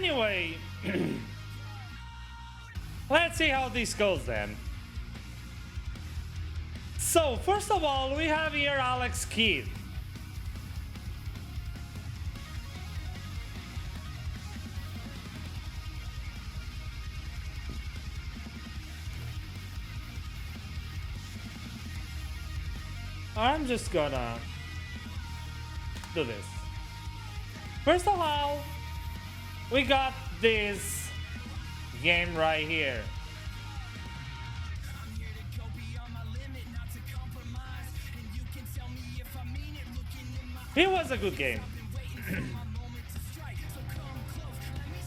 Anyway, let's see how this goes then. So, first of all, we have here Alex Kidd. I'm just gonna do this. First of all, we got this game right here. It was a good game.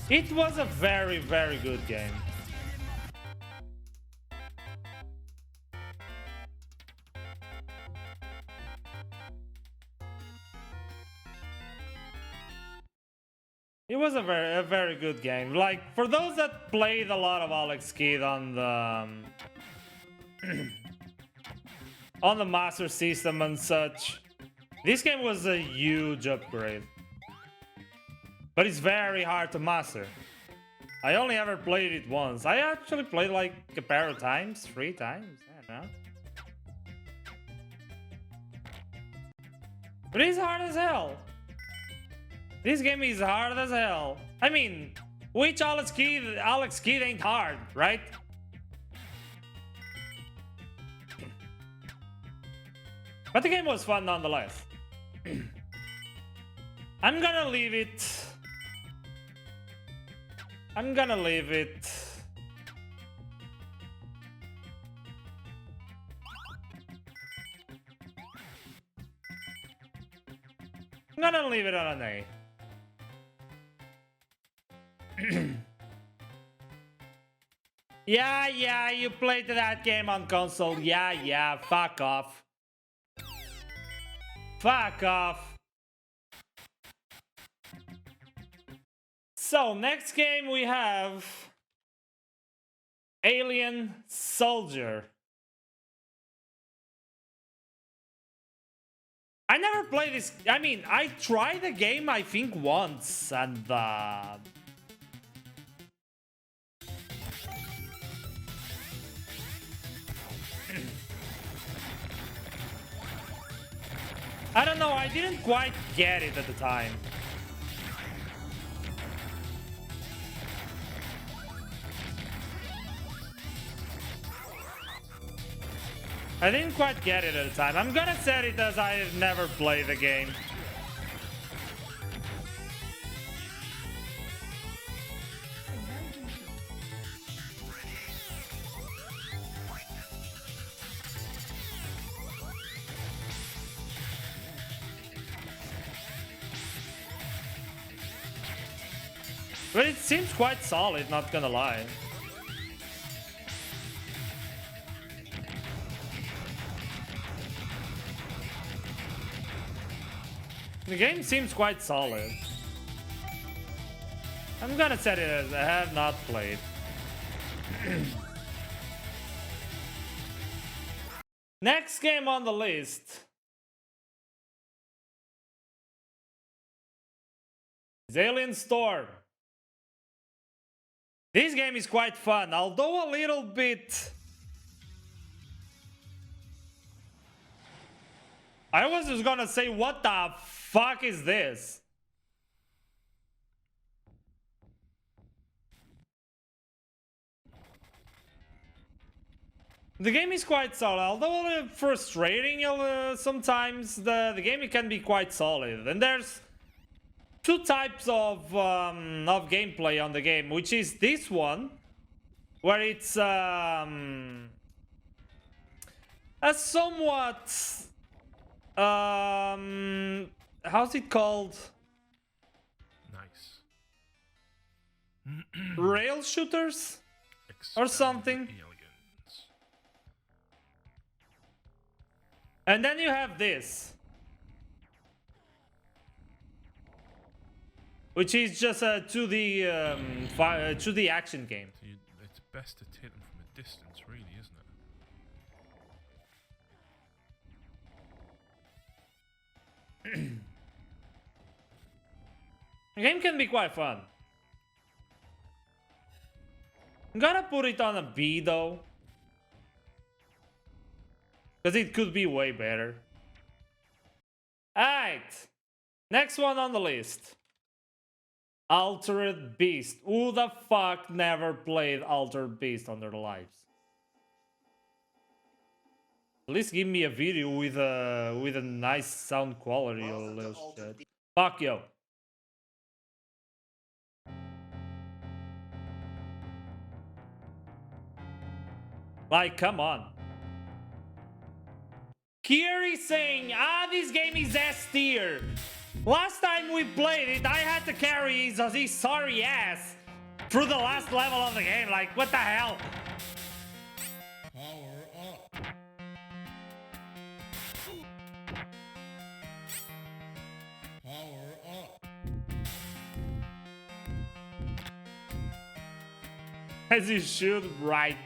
It was a very, very good game. It was a very good game. Like, for those that played a lot of Alex Kidd on the on the Master System and such, this game was a huge upgrade. But it's very hard to master. I only ever played it once. I actually played like a pair of times, 3 times. I don't know. But it's hard as hell. This game is hard as hell. I mean, which Alex Kidd ain't hard, right? But the game was fun nonetheless. I'm gonna leave it. I'm gonna leave it. I'm gonna leave it on an A. Yeah, you played that game on console. Yeah, fuck off. Fuck off. So, next game we have Alien Soldier. I never played this. I mean, I tried the game, I think, once, and I don't know, I didn't quite get it at the time. I didn't quite get it at the time. I'm gonna set it as I've never played the game. But it seems quite solid, not gonna lie. The game seems quite solid. I'm gonna set it as I have not played. Next game on the list is Alien Storm. This game is quite fun, although a little bit... I was just gonna say, what the fuck is this? The game is quite solid, although a little frustrating sometimes. The game can be quite solid, and there's 2 types of gameplay on the game, which is this one, where it's a somewhat how's it called? Nice. Rail shooters or something. And then you have this, which is just a 2D action game. So it's best to take them from a distance, really, isn't it? The game can be quite fun. I'm gonna put it on a B though. Because it could be way better. Alright. Next one on the list. Altered Beast. Who the fuck never played Altered Beast on their lives? At least give me a video with a nice sound quality or little shit. Fuck yo. Like, come on. Kiri saying, this game is S tier. Last time we played it, I had to carry his sorry ass through the last level of the game. Like, what the hell? Power up. Power up. As you should, right?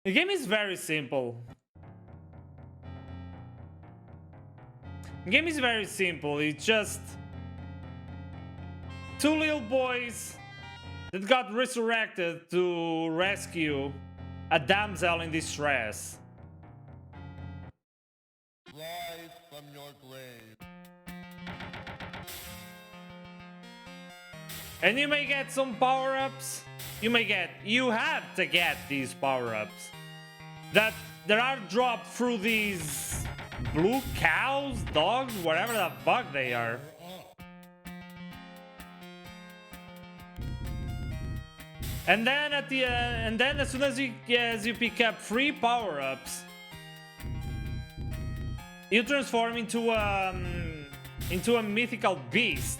The game is very simple. The game is very simple. It's just two little boys that got resurrected to rescue a damsel in distress. Rise from your grave. And you may get some power-ups. You have to get these power-ups that are dropped through these blue cows, dogs, whatever the fuck they are. And then at the as soon as you pick up 3 power-ups, you transform into a mythical beast,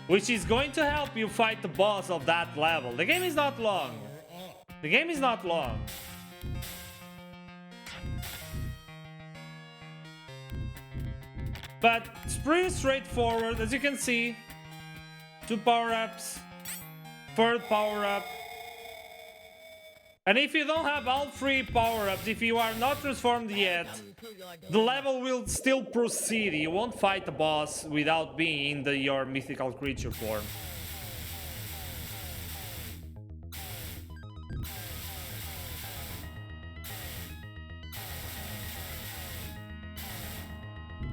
which is going to help you fight the boss of that level. The game is not long. The game is not long. But it's pretty straightforward, as you can see. 2 power-ups, 3rd power-up. And if you don't have all 3 power-ups, if you are not transformed yet, the level will still proceed. You won't fight the boss without being in your mythical creature form.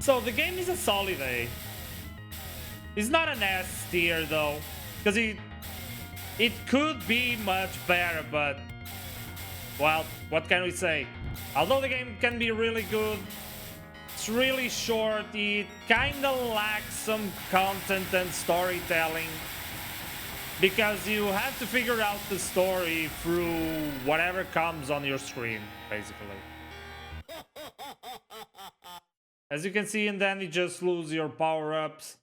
So the game is a solid A. It's not an S tier though, because it could be much better, but well, what can we say? Although the game can be really good, it's really short. It kinda lacks some content and storytelling, because you have to figure out the story through whatever comes on your screen, basically. As you can see, and then you just lose your power-ups.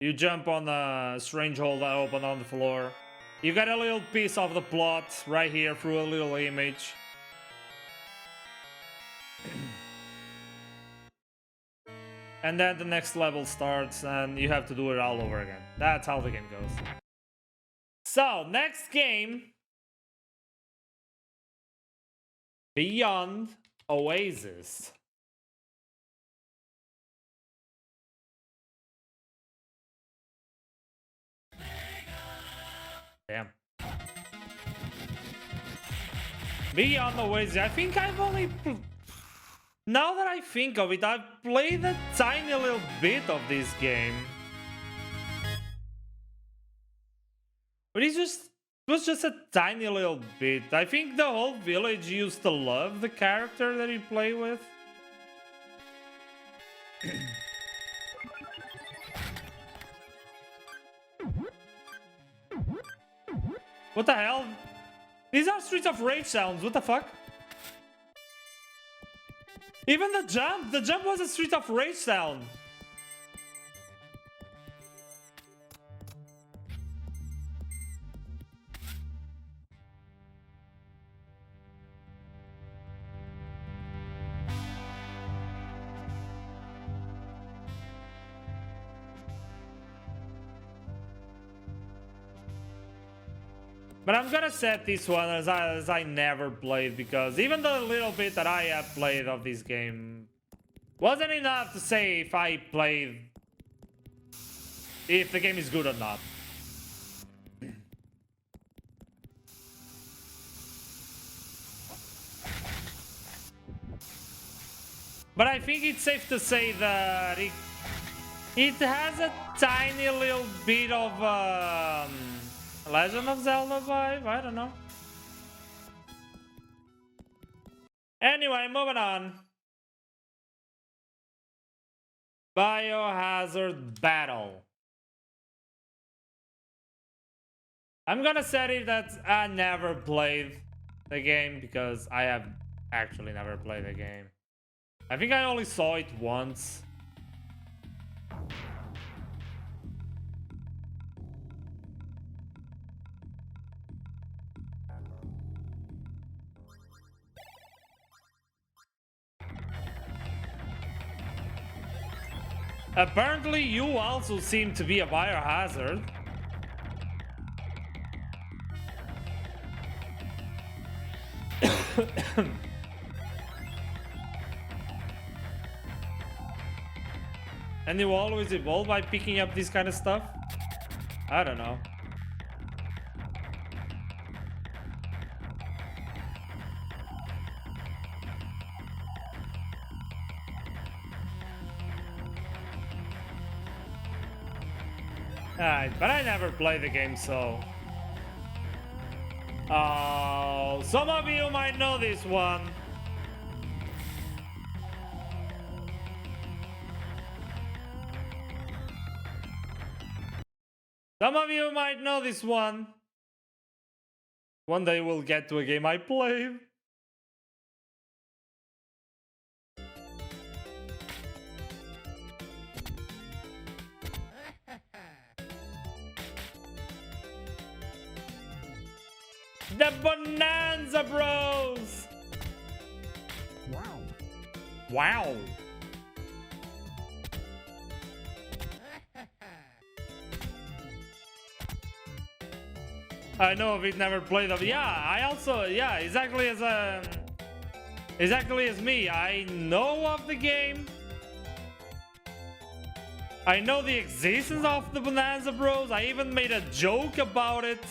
You jump on a strange hole that opened on the floor. You get a little piece of the plot right here through a little image. And then the next level starts and you have to do it all over again. That's how the game goes. So, next game. Beyond Oasis. Damn. Beyond Oasis. I think I've only... Now that I think of it, I've played a tiny little bit of this game. But it was just a tiny little bit. I think the whole village used to love the character that you play with. What the hell? These are Streets of Rage sounds, what the fuck? Even the jump was a Street of Rage sound. But I'm gonna set this one as I never played, because even the little bit that I have played of this game wasn't enough to say if the game is good or not. But I think it's safe to say that it has a tiny little bit of Legend of Zelda vibe. I don't know. Anyway, moving on. Biohazard Battle. I'm gonna say it that I never played the game because I have actually never played the game. I think I only saw it once. Apparently, you also seem to be a biohazard. And you always evolve by picking up this kind of stuff? I don't know. Alright, but I never played the game, so... Oh, some of you might know this one. Some of you might know this one. One day we'll get to a game I played. The Bonanza Bros! Wow. Wow. I know of it, never played of. Yeah, I also, yeah, exactly as me. I know of the game. I know the existence of the Bonanza Bros. I even made a joke about it.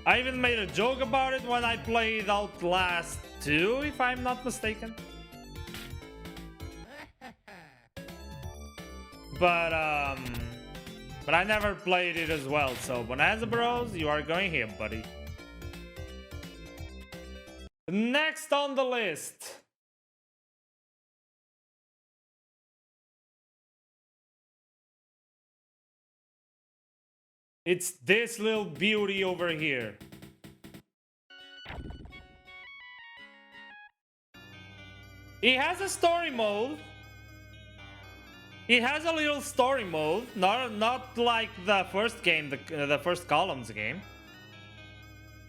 I even made a joke about it when I played Outlast 2, if I'm not mistaken. But I never played it as well. So Bonanza Bros, you are going here, buddy. Next on the list. It's this little beauty over here. It has a story mode. It has a little story mode, not like the first game, the first Columns game.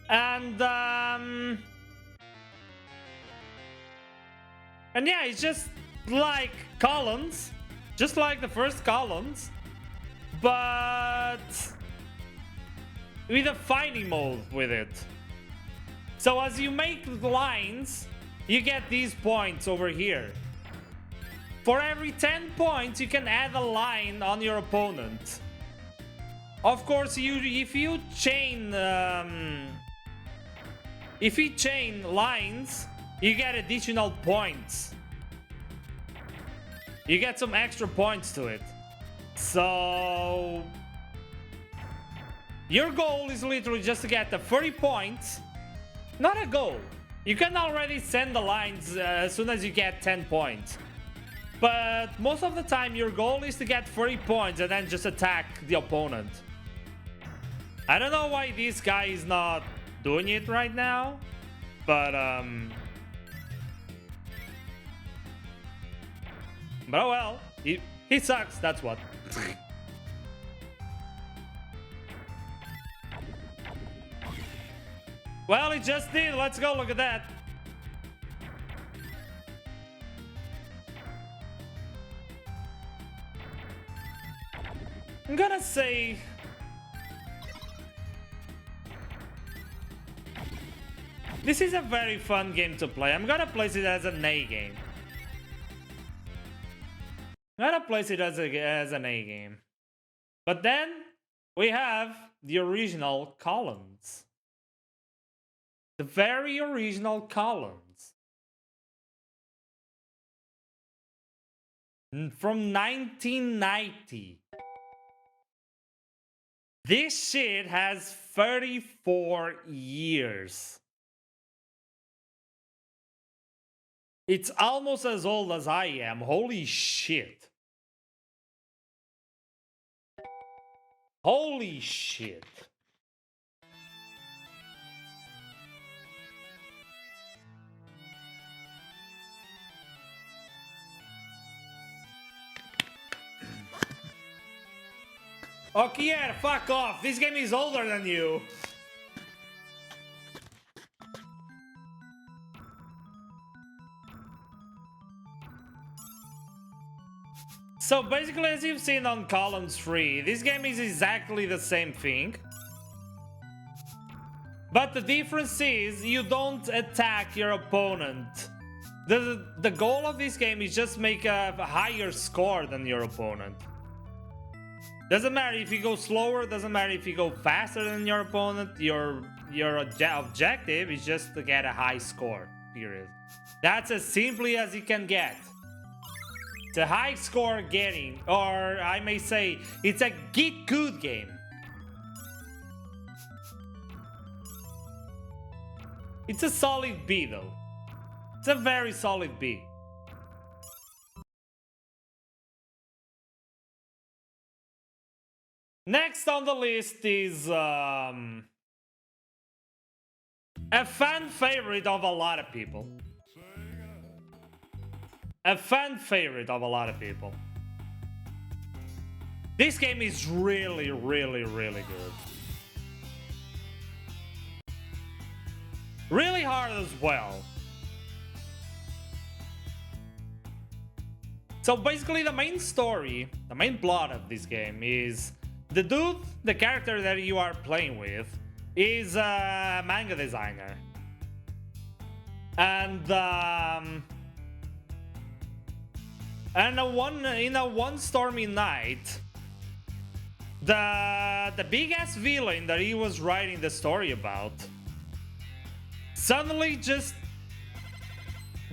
And yeah, it's just like Columns, just like the first Columns, but with a fighting mode with it. So as you make the lines, you get these points over here. For every 10 points, you can add a line on your opponent. Of course, if you chain lines, you get additional points. You get some extra points to it. So your goal is literally just to get the 30 points. Not a goal. You can already send the lines as soon as you get 10 points. But most of the time, your goal is to get 30 points and then just attack the opponent. I don't know why this guy is not doing it right now, but oh well, he sucks, that's what. Well, he just did. Let's go look at that. I'm gonna say this is a very fun game to play. I'm gonna place it as an A game. I'm gonna place it as an A game. But then we have the original Columns. The very original columns. From 1990. This shit has 34 years. It's almost as old as I am. Holy shit. Holy shit. Okay, yeah, fuck off. This game is older than you. So basically, as you've seen on column 3, this game is exactly the same thing. But the difference is you don't attack your opponent. The goal of this game is just make a higher score than your opponent. Doesn't matter if you go slower, doesn't matter if you go faster than your opponent, your objective is just to get a high score, period. That's as simply as you can get. It's a high score getting, or I may say, it's a get good game. It's a solid B though. It's a very solid B. Next on the list is a fan favorite of a lot of people. A fan favorite of a lot of people. This game is really, really, really good. Really hard as well. So basically the main story, the main plot of this game is the dude, the character that you are playing with, is a manga designer. And in a one stormy night, the big ass villain that he was writing the story about suddenly just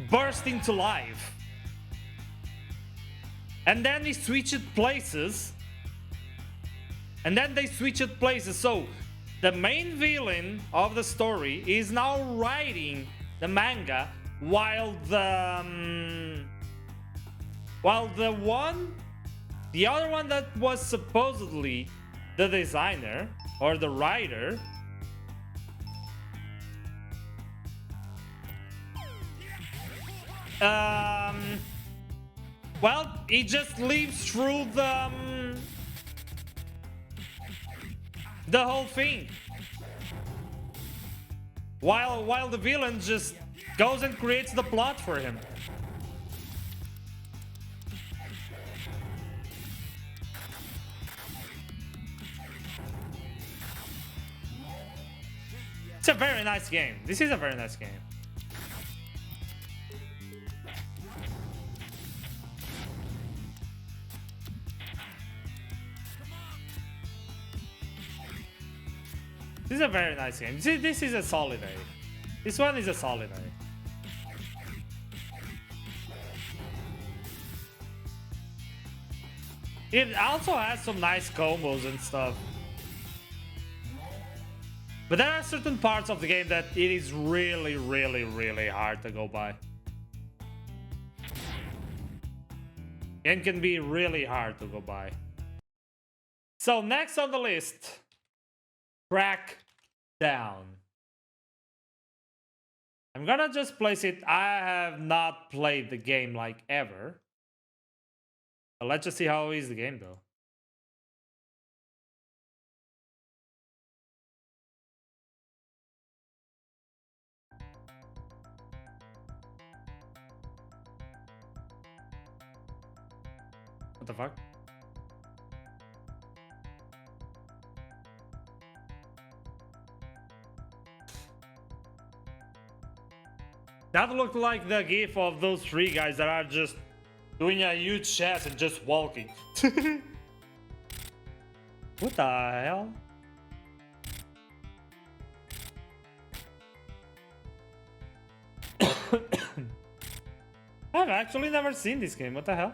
burst into life. And then he switched places. And then they switched places. So the main villain of the story is now writing the manga while the other one that was supposedly the designer or the writer well, he just lives through the whole thing, while the villain just goes and creates the plot for him. It's a very nice game. This is a very nice game. This is a very nice game. This is a solid A. This one is a solid A. It also has some nice combos and stuff. But there are certain parts of the game that it is really, really, really hard to go by. And can be really hard to go by. So next on the list, Crackdown. I'm gonna just place it. I have not played the game like ever. But let's just see how is the game though. What the fuck? That looked like the gif of those three guys that are just doing a huge chest and just walking. What the hell? I've actually never seen this game. What the hell?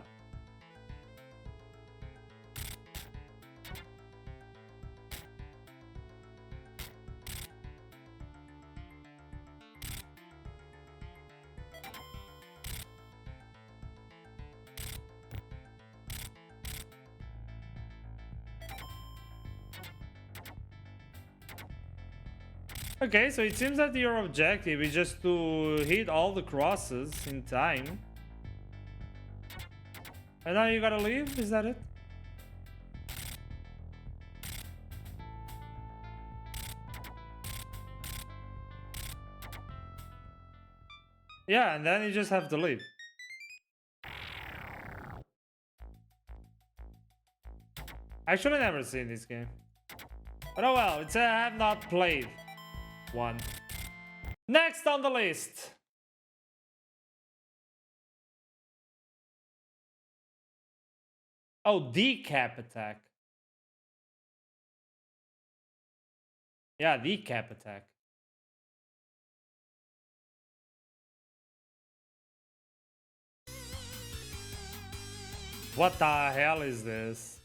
Okay, so it seems that your objective is just to hit all the crosses in time. And now you gotta leave? Is that it? Yeah, and then you just have to leave. Actually, never seen this game. But oh well, it's I have not played one. Next on the list. Oh, decap attack. Yeah, decap attack. What the hell is this?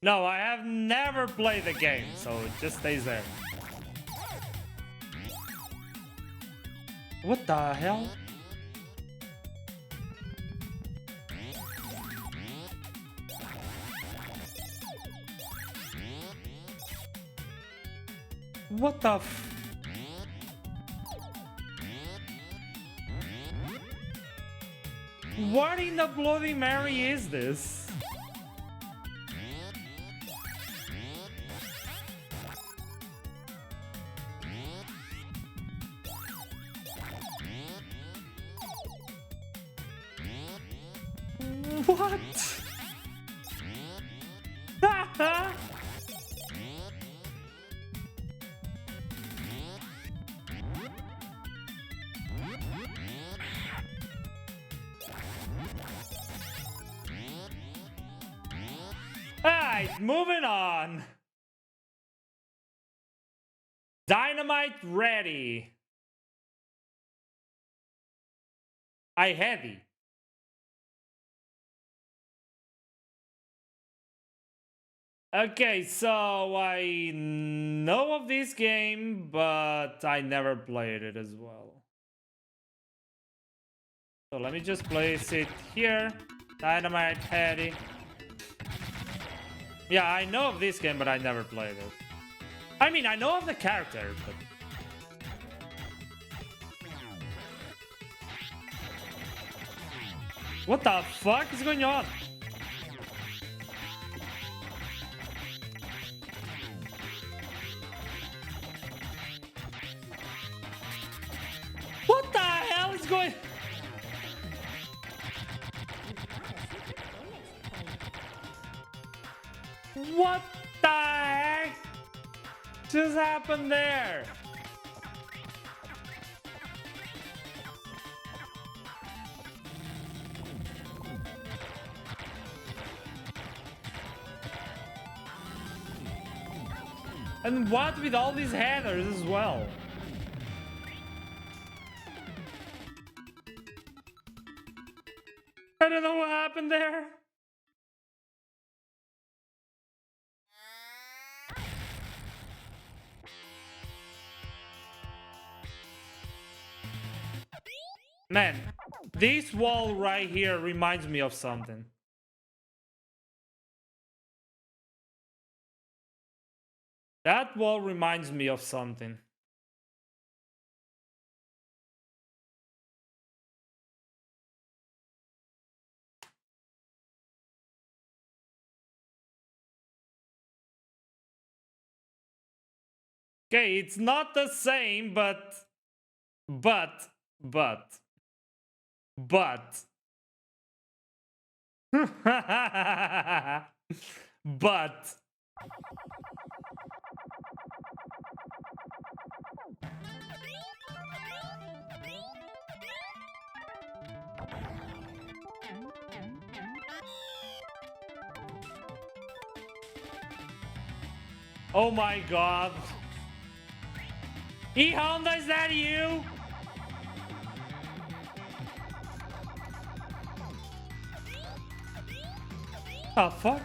No, I have never played the game, so it just stays there. What the hell? What the f... What in the Bloody Mary is this? What? Alright, moving on. Dynamite ready. I heavy. Okay, so I know of this game, but I never played it as well. So let me just place it here. Dynamite Heady. Yeah, I know of this game, but I never played it. I mean, I know of the character, but... What the fuck is going on? What the hell is going... What the heck just happened there? And what with all these headers as well? I don't know what happened there. Man, this wall right here reminds me of something. That wall reminds me of something. Okay, it's not the same, but... But... Oh my god. E-Honda, is that you? The fuck?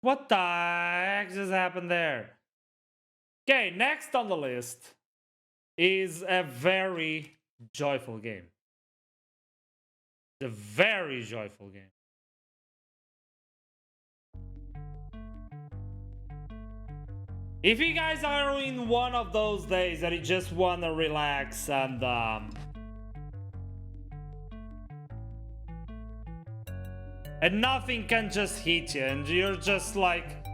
What the heck just happened there? Okay, next on the list is a very joyful game. A very joyful game. If you guys are in one of those days that you just want to relax and nothing can just hit you and you're just like,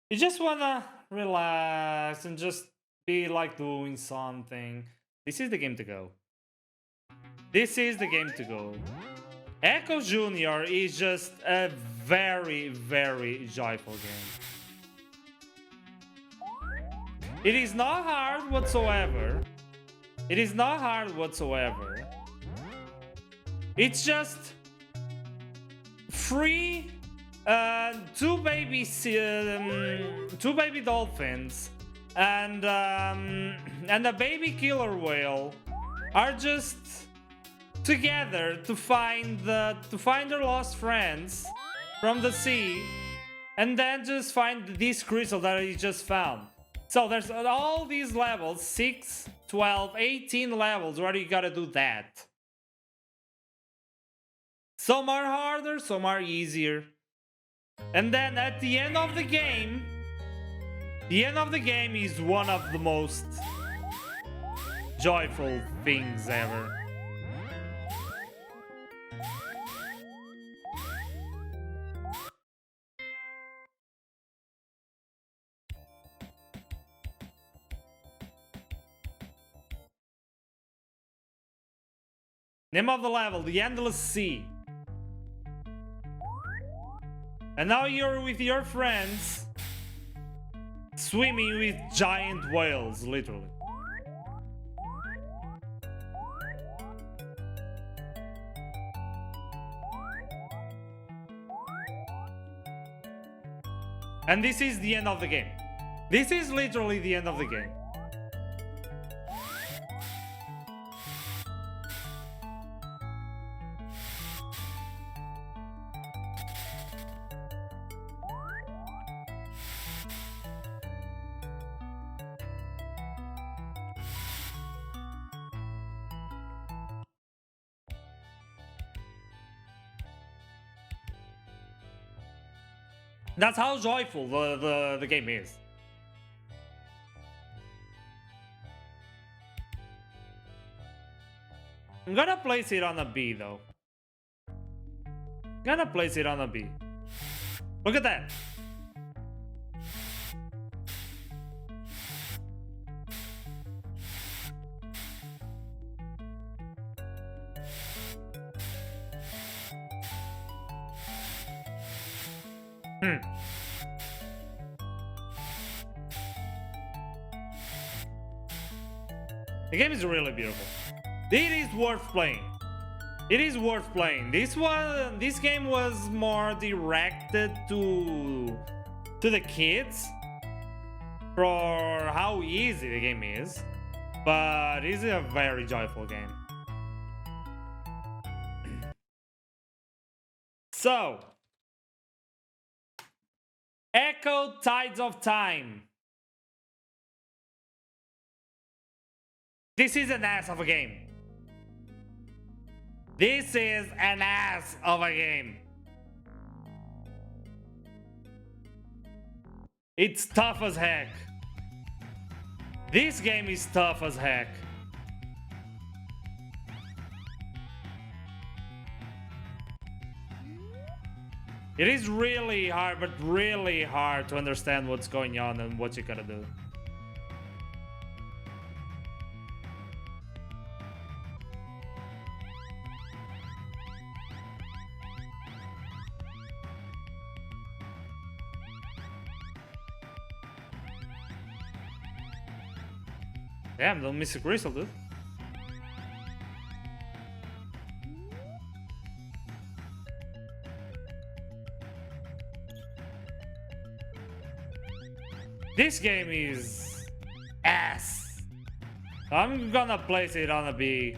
you just want to relax and just be like doing something, this is the game to go. This is the game to go. Echo Jr. is just a very, very joyful game. It is not hard whatsoever. It is not hard whatsoever. It's just free two baby dolphins and a baby killer whale are just together to find their lost friends from the sea, and then just find this crystal that he just found. So there's all these levels, 6, 12, 18 levels where you gotta do that. Some are harder, some are easier. And then at the end of the game is one of the most joyful things ever. Name of the level, the Endless Sea. And now you're with your friends swimming with giant whales, literally. And this is the end of the game. This is literally the end of the game. That's how joyful the game is. I'm gonna place it on a B though. Gonna place it on a B. Look at that. The game is really beautiful. It is worth playing. It is worth playing. This game was more directed to the kids for how easy the game is, but it's a very joyful game. So, Echo Tides of Time. This is an ass of a game. This is an ass of a game. It's tough as heck. This game is tough as heck. It is really hard, but really hard to understand what's going on and what you gotta do. Damn, don't miss a crystal, dude. This game is ass. I'm gonna place it on a B.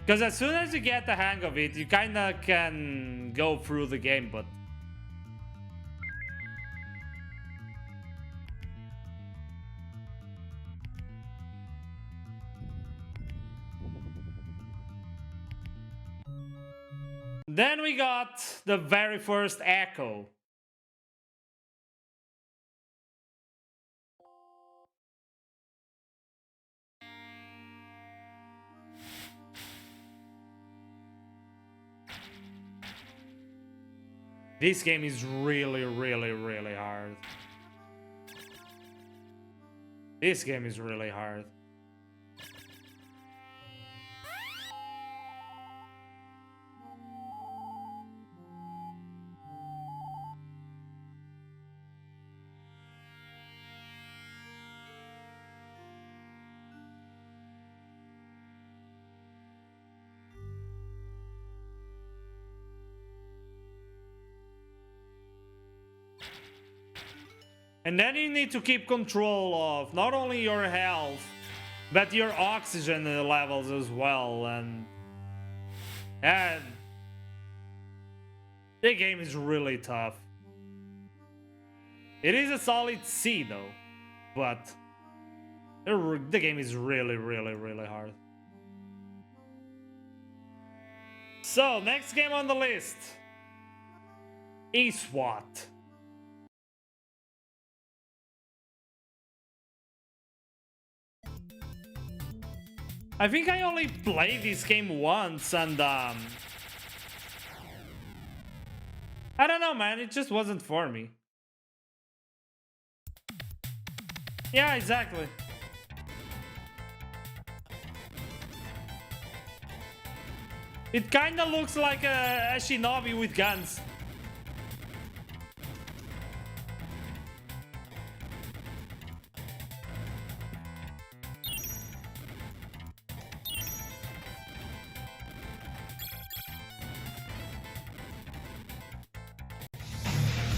Because as soon as you get the hang of it, you kinda can go through the game, but... Then we got the very first Echo. This game is really, really, really hard. This game is really hard. And then you need to keep control of not only your health, but your oxygen levels as well. And the game is really tough. It is a solid C though, but the game is really, really, really hard. So, next game on the list is what? I think I only played this game once, and I don't know, man, it just wasn't for me. Yeah, exactly. It kinda looks like a shinobi with guns.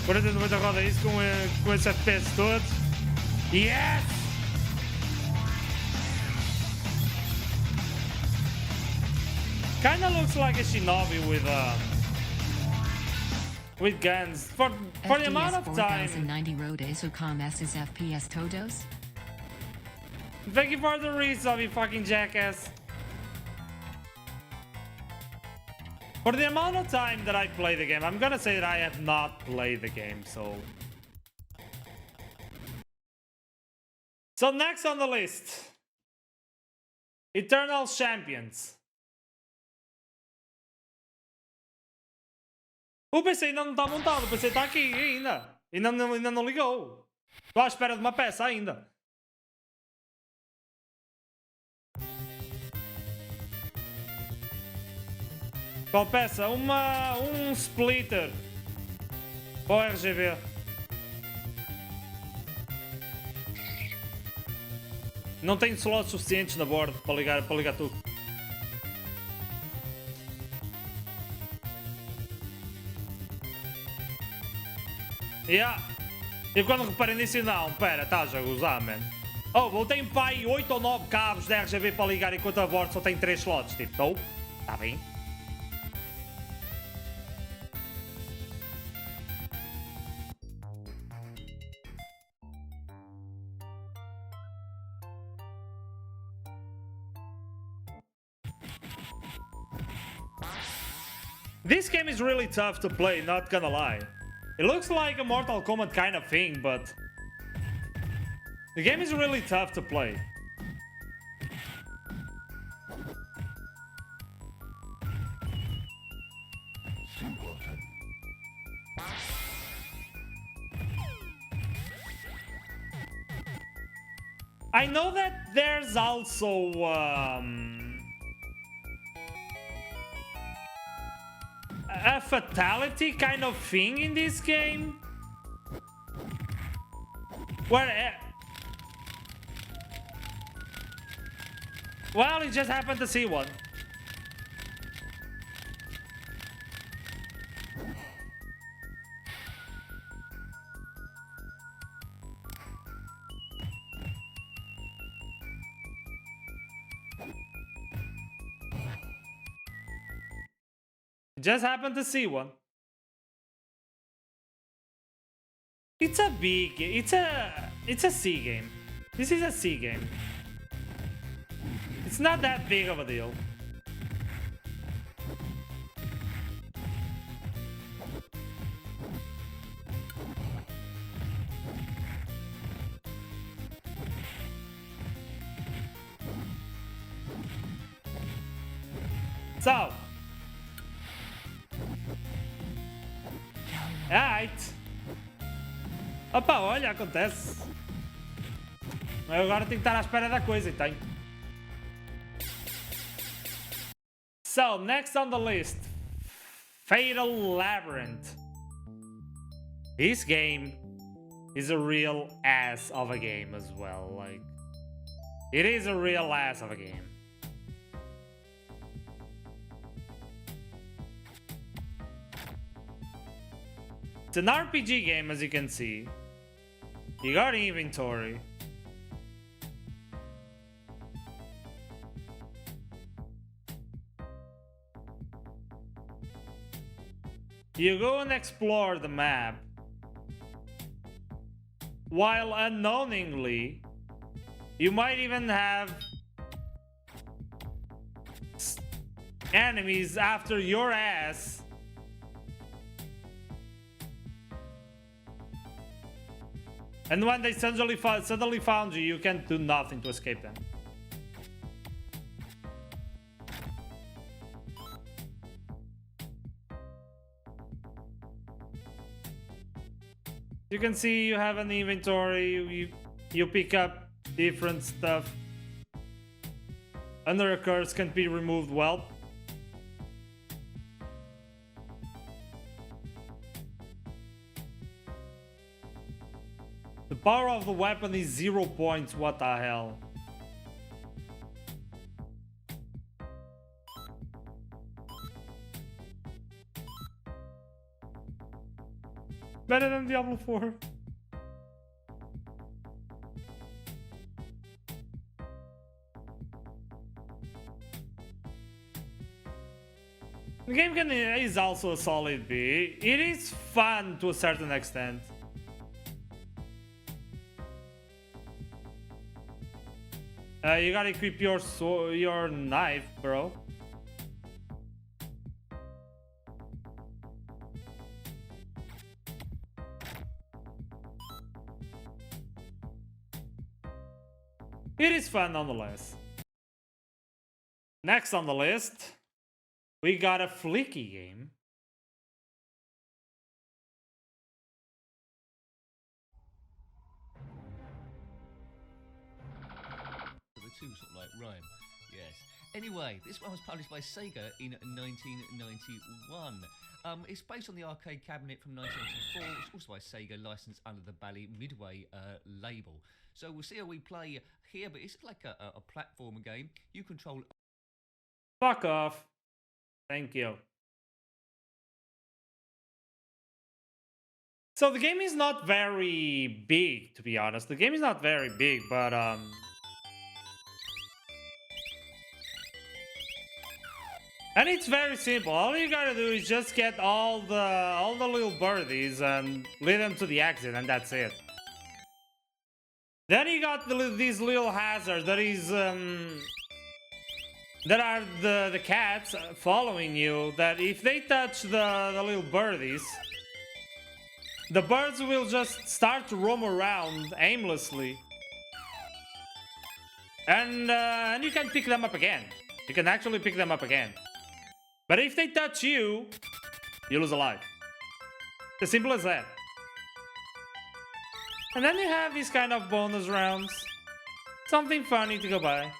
Por exemplo, muita roda isso com esses FPS todos. Yes! Kinda looks like a shinobi with guns. For the amount of time. 4090 Road Esocom S's FPS Todos. Thank you for the resub, you fucking jackass. For the amount of time that I play the game, I'm gonna say that I have not played the game, so... So next on the list, Eternal Champions. O PC ainda não está montado, o PC está aqui ainda. Ainda não ligou. Estou à espera de uma peça ainda. Qual peça? Um splitter. Para o RGB. Não tenho slots suficientes na board para ligar tudo. Yeah. E quando reparei nisso, não, pera, estás a gozar, man. Oh, eu tenho pai 8 ou 9 cabos de RGB para ligar enquanto a board só tem 3 slots, tipo, então, está bem. This game is really tough to play, not gonna lie. It looks like a Mortal Kombat kind of thing, but the game is really tough to play. I know that there's also a fatality kind of thing in this game, where well, it just happened to see one. just happened to see one. It's a C game. This is a C game. It's not that big of a deal. So, alright. Opa, olha, acontece. Eu agora tenho que estar à espera da coisa, então. So, next on the list, Fatal Labyrinth. This game is a real ass of a game as well. Like, it is a real ass of a game. It's an RPG game, as you can see. You got inventory. You go and explore the map, while unknowingly, you might even have enemies after your ass. And when they suddenly found you, you can't do nothing to escape them. You can see you have an inventory, you pick up different stuff. Under a curse can be removed well. The power of the weapon is 0 points, what the hell? Better than Diablo 4. The game is also a solid B. It is fun to a certain extent. You gotta equip your knife, bro. It is fun nonetheless. Next on the list, we got a flicky game. The two sort of like rhyme. Yes. Anyway, this one was published by Sega in 1991. It's based on the arcade cabinet from 1994, which is also by Sega, licensed under the Bally Midway label. So we'll see how we play here, but it's like a platformer game. You control... Fuck off. Thank you. So the game is not very big, to be honest. The game is not very big, but and it's very simple. All you gotta do is just get all the little birdies and lead them to the exit, and that's it. Then you got these little hazards that are the cats following you. That if they touch the little birdies, the birds will just start to roam around aimlessly, and you can pick them up again. You can actually pick them up again. But if they touch you, you lose a life. As simple as that. And then you have these kind of bonus rounds. Something funny to go by.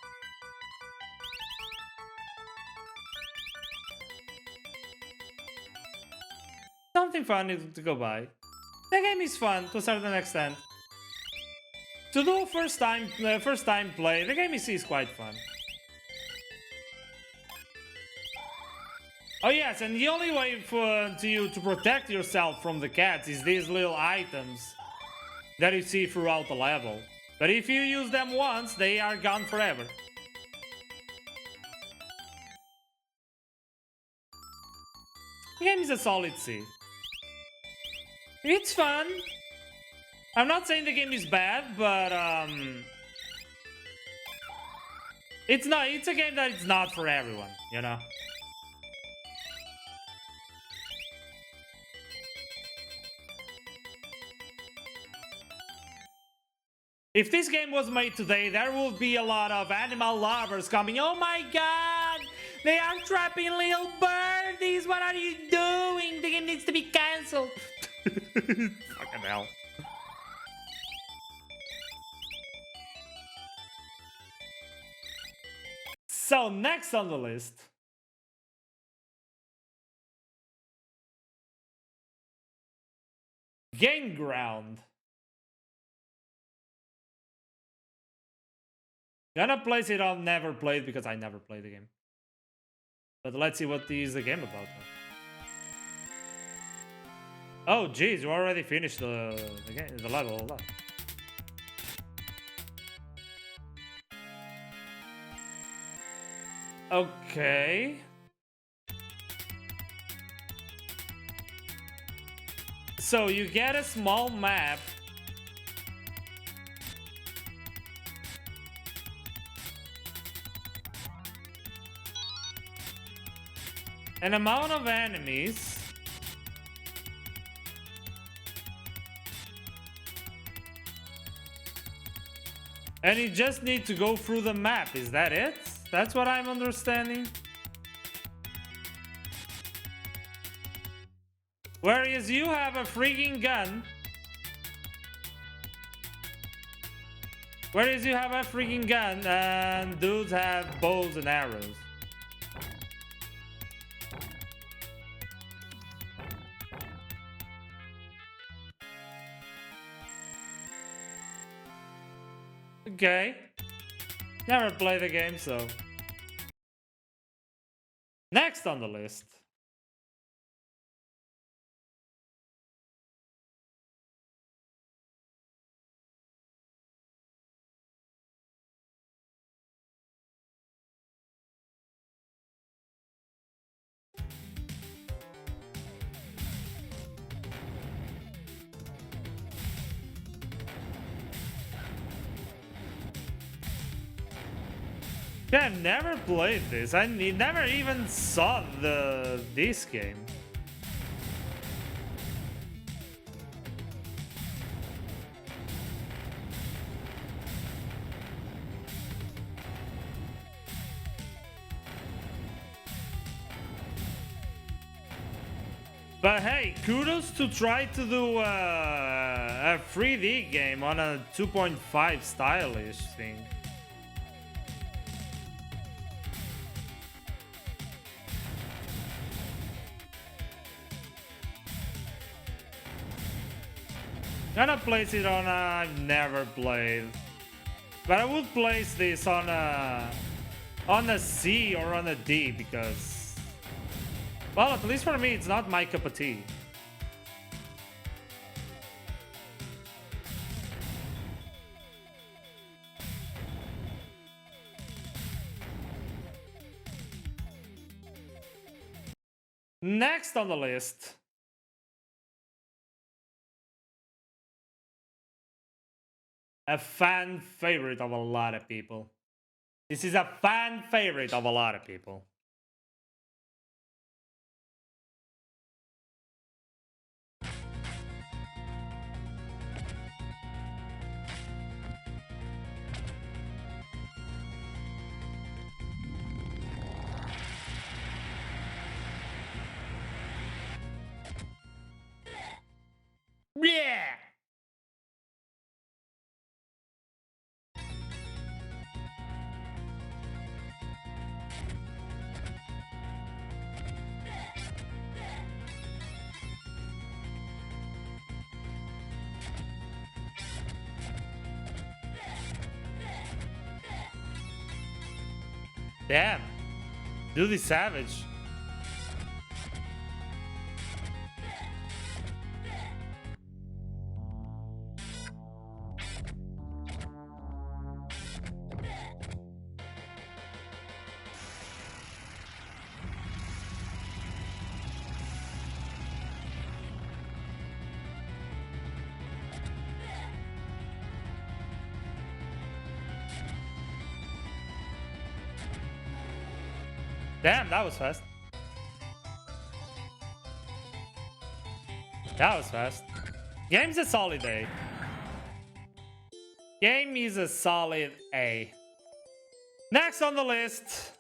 Something funny to go by. The game is fun to a certain extent. To do first time play, the game is quite fun. Oh yes, and the only way for you to protect yourself from the cats is these little items that you see throughout the level. But if you use them once, they are gone forever. The game is a solid C. It's fun. I'm not saying the game is bad, but it's not. It's a game that it's not for everyone, you know. If this game was made today, there would be a lot of animal lovers coming. Oh my god! They are trapping little birdies! What are you doing? The game needs to be cancelled! Fucking hell. So, next on the list. Game Ground. Gonna place it on never played because I never played the game. But let's see what is the game about. Oh, geez, you already finished the game, the level. Hold on. Okay. So you get a small map. An amount of enemies. And you just need to go through the map. Is that it? That's what I'm understanding. Whereas you have a freaking gun. Whereas you have a freaking gun and dudes have bows and arrows. Okay. Never played the game, so. Next on the list. Yeah, I've never played this. I never even saw this game. But hey, kudos to try to do a 3D game on a 2.5 stylish thing. Gonna place it on a I've never played, but I would place this on a C or on a D because, well, at least for me, it's not my cup of tea. Next on the list. A fan favorite of a lot of people. This is a fan favorite of a lot of people. Yeah. Damn. Dude is savage. Damn, that was fast. That was fast. Game's a solid A. Game is a solid A. Next on the list.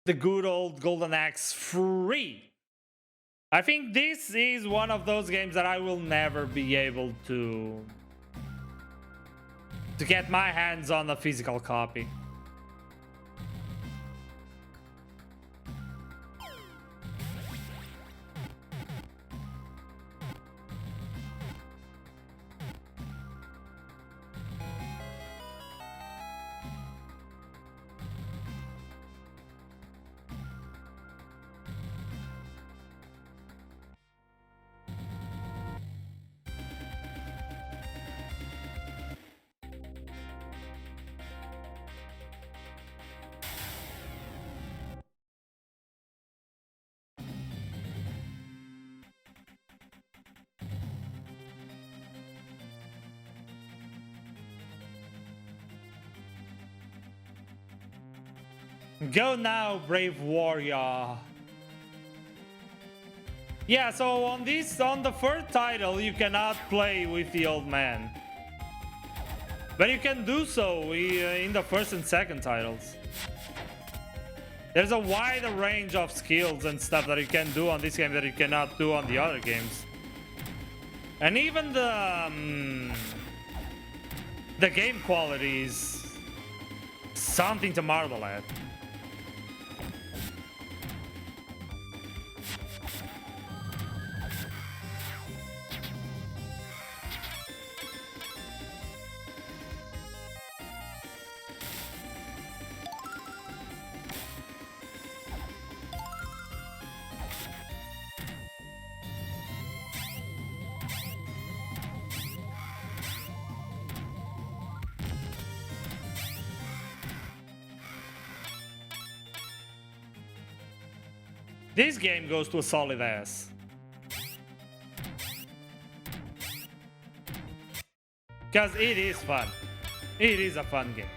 The good old Golden Axe free. I think this is one of those games that I will never be able to get my hands on a physical copy. Go now, brave warrior. Yeah, so on the first title, you cannot play with the old man. But you can do so in the first and second titles. There's a wider range of skills and stuff that you can do on this game that you cannot do on the other games. And even the game quality is something to marvel at. This game goes to a solid ass. Because it is fun. It is a fun game.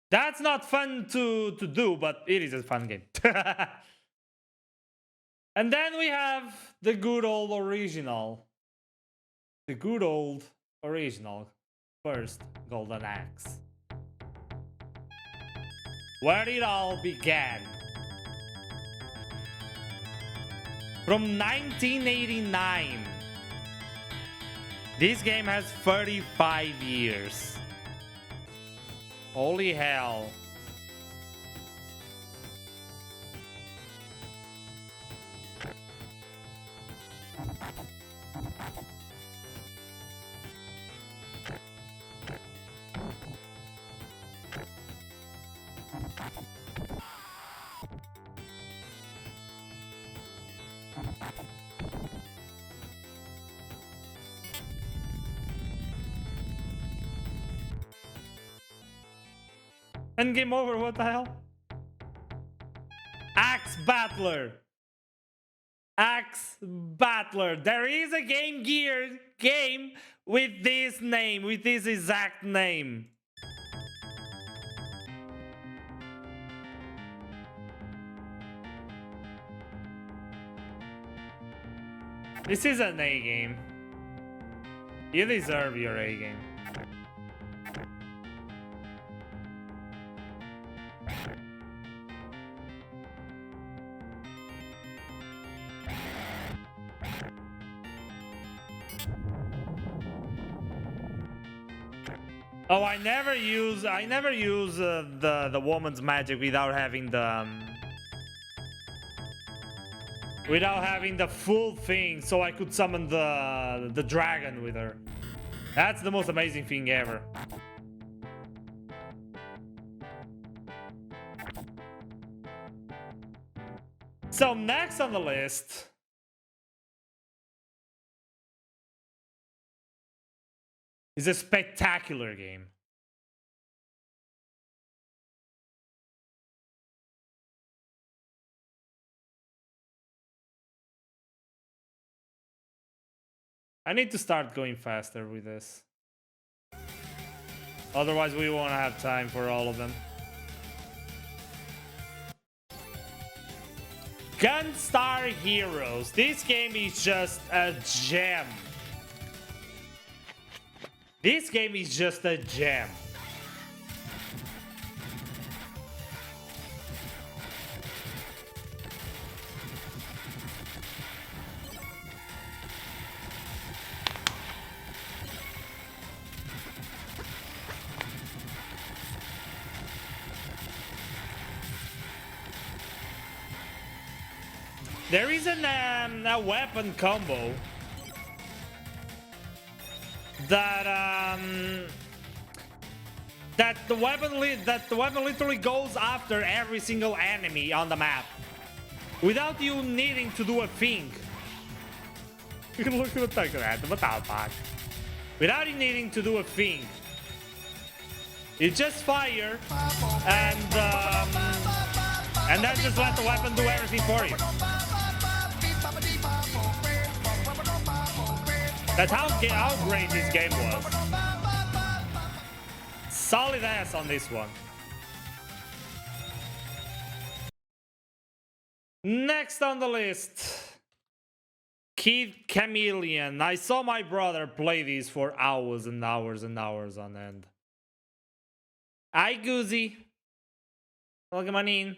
That's not fun to do, but it is a fun game. And then we have the good old original. The good old original first Golden Axe. Where it all began. From 1989. This game has 35 years. Holy hell. And game over, what the hell? Axe Battler. Axe Battler. There is a Game Gear game with this name, with this exact name. This is an A game. You deserve your A game. Oh, I never use the woman's magic without having the full thing, so I could summon the dragon with her. That's the most amazing thing ever. So next on the list is a spectacular game. I need to start going faster with this. Otherwise, we won't have time for all of them. Gunstar Heroes. This game is just a gem. This game is just a gem. There is a weapon combo that the weapon literally goes after every single enemy on the map without you needing to do a thing. Look at that, what the fuck? Without you needing to do a thing. You just fire and then just let the weapon do everything for you. That's how great this game was. Solid ass on this one. Next on the list, Kid Chameleon. I saw my brother play these for hours and hours and hours on end. Hi, Goozy. Welcome on in.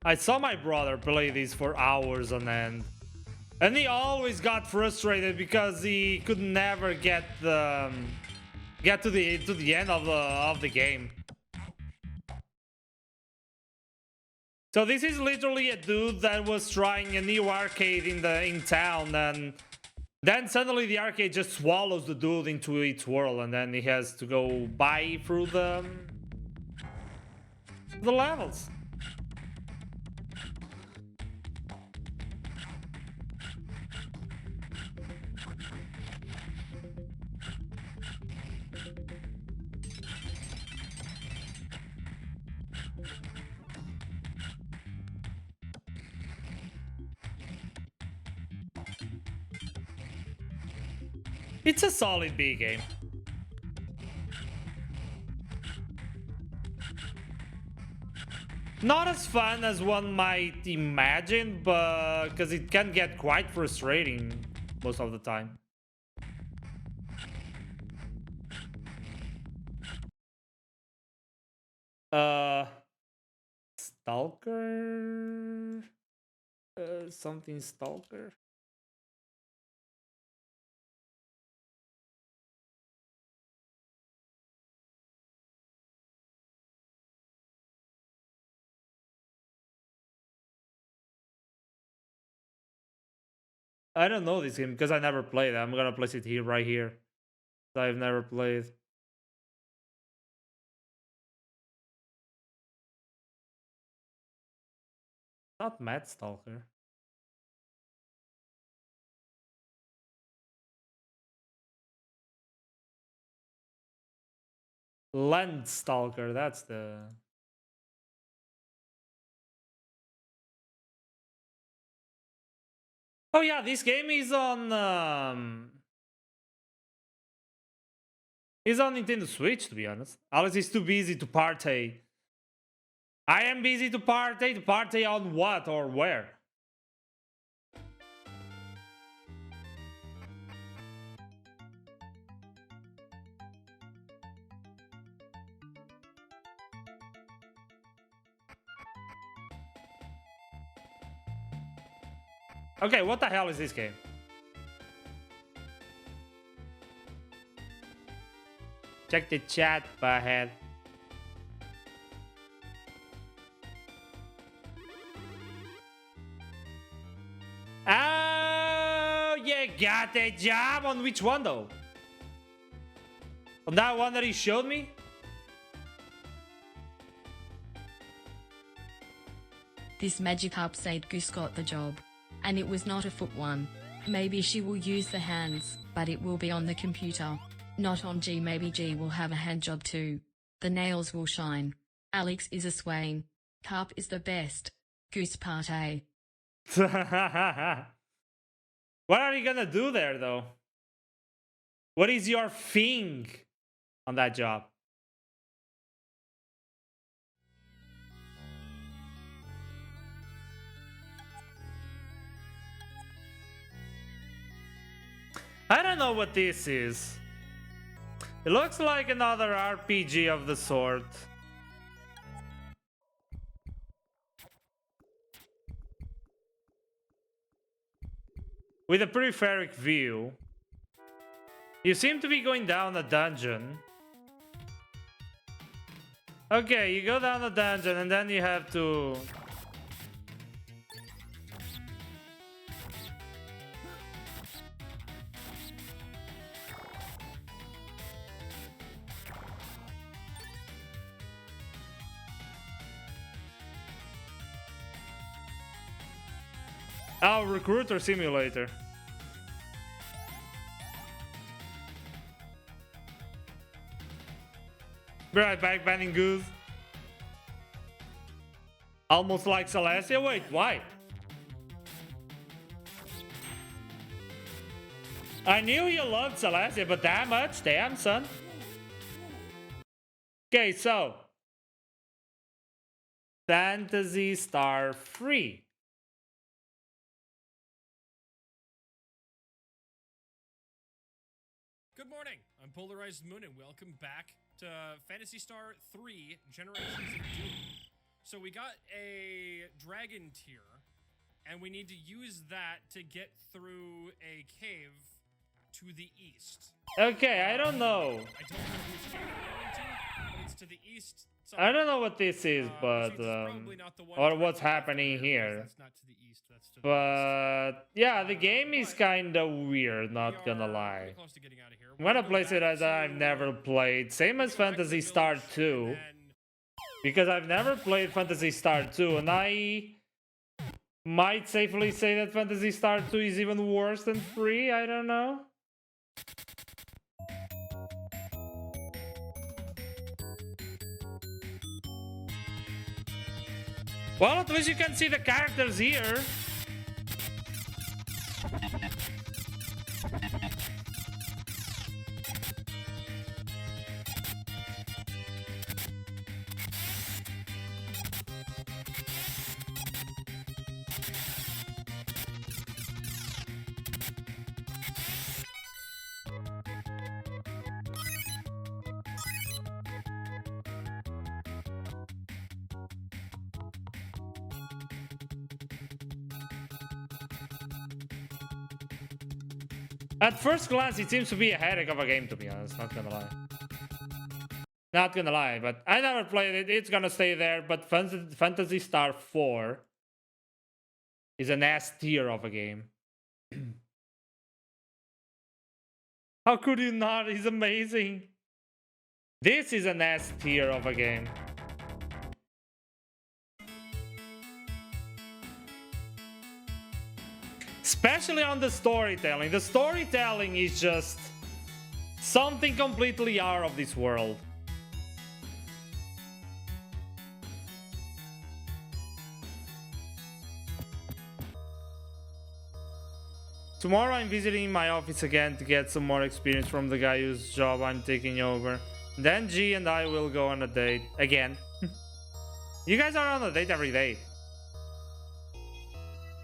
I saw my brother play these for hours on end, and he always got frustrated because he could never get to the end of the game. So this is literally a dude that was trying a new arcade in town, and then suddenly the arcade just swallows the dude into its world, and then he has to go by through the levels. It's a solid B game. Not as fun as one might imagine, but because it can get quite frustrating most of the time. Stalker? Something Stalker? I don't know this game because I never played it. I'm gonna place it here, right here. I've never played. Not Mad Stalker. Land Stalker, that's the... Oh yeah, this game is on Nintendo Switch, to be honest. Alex is too busy to partay. I am busy to partay. To partay on what or where? Okay, what the hell is this game? Check the chat, ahead. Oh, you got a job on which one though? On that one that he showed me? This Magikarp said Goose got the job. And it was not a foot one. Maybe she will use the hands, but it will be on the computer. Not on G. Maybe G will have a hand job too. The nails will shine. Alex is a swain. Carp is the best. Goose party. What are you gonna do there, though? What is your thing on that job? I don't know what this is. It looks like another RPG of the sort. With a peripheric view. You seem to be going down a dungeon. Okay, you go down a dungeon and then you have to... Oh, Recruiter Simulator. Be right back, Banning Goose. Almost like Celestia? Wait, why? I knew you loved Celestia, but that much? Damn, son. Okay, so. Phantasy Star 3. Good morning, I'm Polarized Moon, and welcome back to Phantasy Star 3 Generations of Doom. So we got a dragon tier, and we need to use that to get through a cave to the east. Okay, I don't know. I don't know which cave we're going to, but it's to the east. I don't know what this is, but which is probably not the one or directly what's happening after, here. That's not to the east, that's to the west. But yeah, the game is kind of weird, not gonna lie. Pretty close to getting out of here. I'm gonna We're play gonna it go as back I've to- never played. Same as we're gonna go back to Phantasy the Star village, 2. and then- Because I've never played Phantasy Star 2, and I might safely say that Phantasy Star 2 is even worse than 3, I don't know. Well, at least you can see the characters here. At first glance, it seems to be a headache of a game, to be honest. Not gonna lie. Not gonna lie, but I never played it. It's gonna stay there. But Phantasy Star 4 is an S tier of a game. How could you not? He's amazing. This is an S tier of a game. Especially on the storytelling. The storytelling is just something completely out of this world. Tomorrow I'm visiting my office again to get some more experience from the guy whose job I'm taking over. Then G and I will go on a date again. You guys are on a date every day.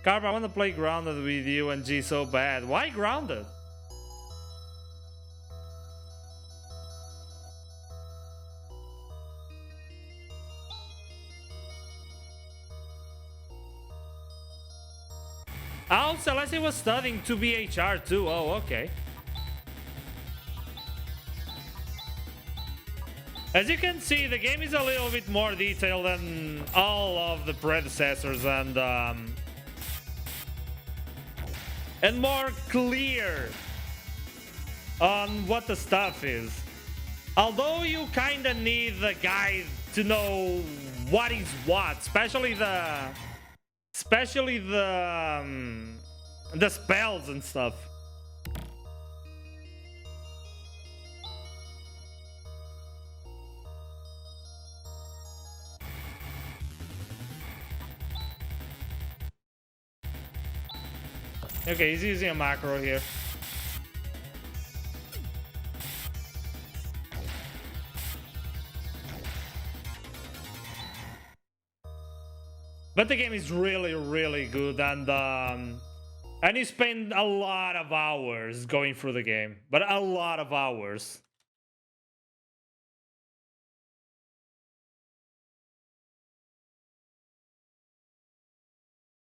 Carp, I want to play Grounded with you and G so bad. Why Grounded? Oh, Celestia was studying to be HR too. Oh, okay. As you can see, the game is a little bit more detailed than all of the predecessors and more clear on what the stuff is. Although you kinda need the guide to know what is what, especially the the spells and stuff. Okay, he's using a macro here. But the game is really, really good, and you spend a lot of hours going through the game, but a lot of hours.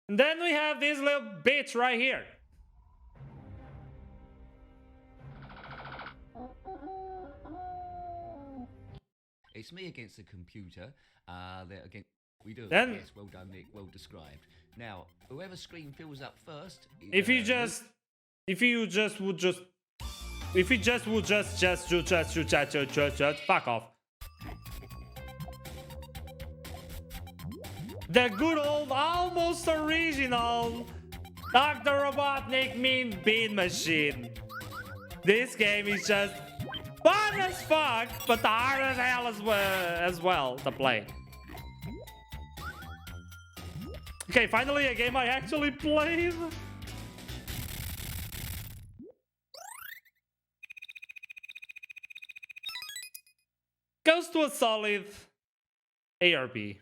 And then we have this little bitch right here. It's me against the computer. They're against. We do. Then- Yes, well done, Nick. Well described. Now, whoever screen fills up first. If you just fuck off. The good old, almost original Dr. Robotnik mean bean machine. This game is just fun as fuck, but hard as hell as well to play. Okay, finally a game I actually played. Goes to a solid A or B.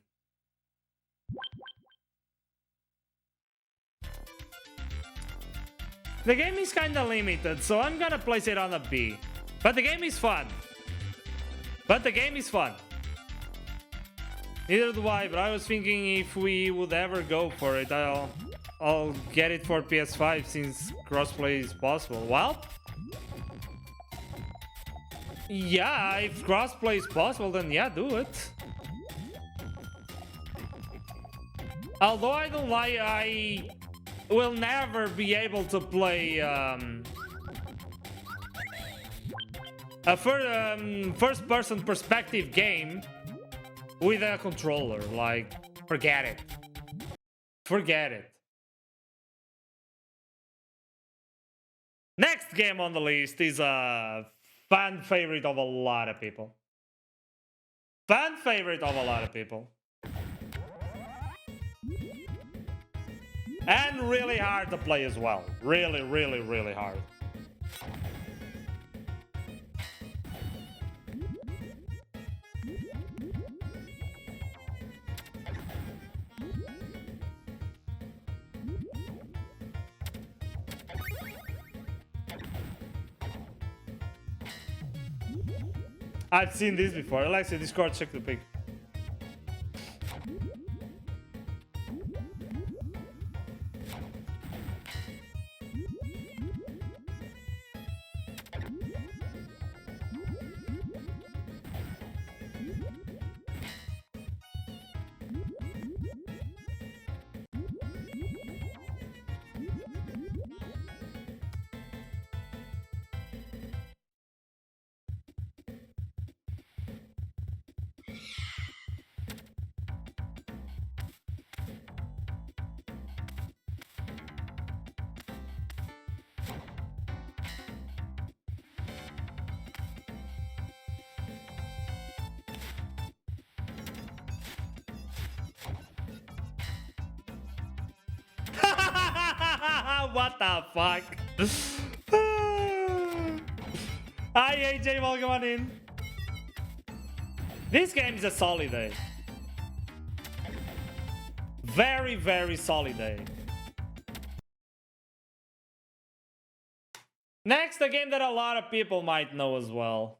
The game is kinda limited, so I'm gonna place it on a B. But the game is fun. Neither do I, but I was thinking if we would ever go for it, I'll get it for PS5 since crossplay is possible. Well, yeah, if crossplay is possible, then yeah, do it. Although I don't like, I will never be able to play a first-person perspective game with a controller. Like, forget it. Forget it. Next game on the list is a fan favorite of a lot of people. Fan favorite of a lot of people. And really hard to play as well. Really, really, really hard. I've seen this before. Alexier, Discord, check the pic. What the fuck? Hi AJ, welcome on in. This game is a solid A. Very, very solid A. Next, a game that a lot of people might know as well.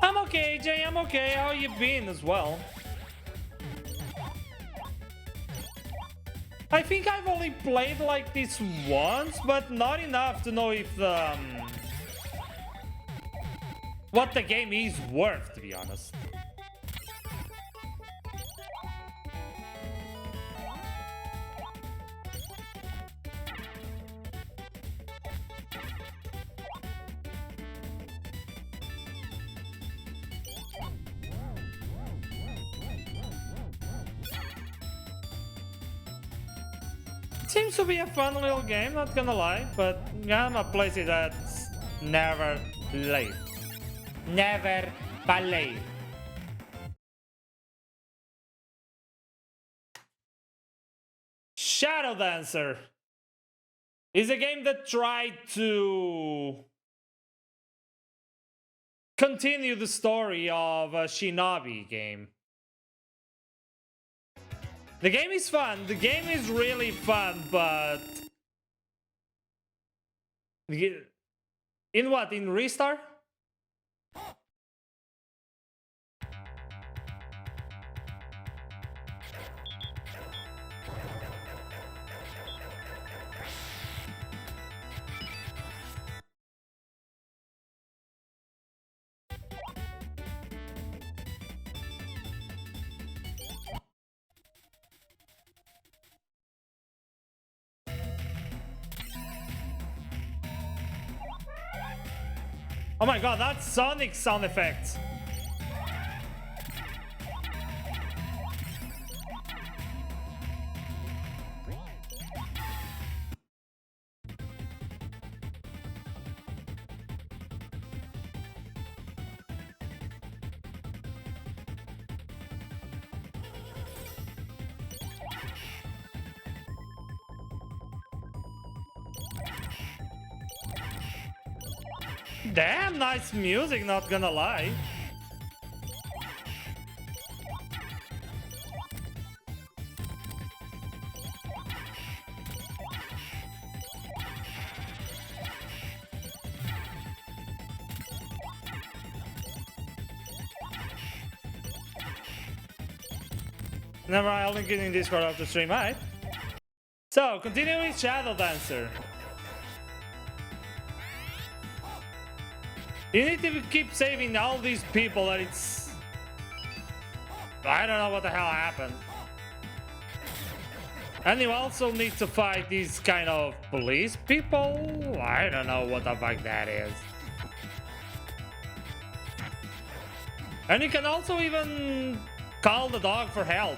I'm okay, AJ, I'm okay. How you been as well? I think I've only played like this once, but not enough to know if what the game is worth, to be honest. Seems to be a fun little game, not gonna lie, but gonna place it at never late. Never ballet. Shadow Dancer is a game that tried to continue the story of a Shinobi game. The game is fun. The game is really fun, but in what? In Restart? Oh my god, that's Sonic sound effects. Damn nice music, not gonna lie. Never mind, I'll link it in Discord after stream, right? So, continuing with Shadow Dancer. You need to keep saving all these people that it's... I don't know what the hell happened. And you also need to fight these kind of police people? I don't know what the fuck that is. And you can also even call the dog for help.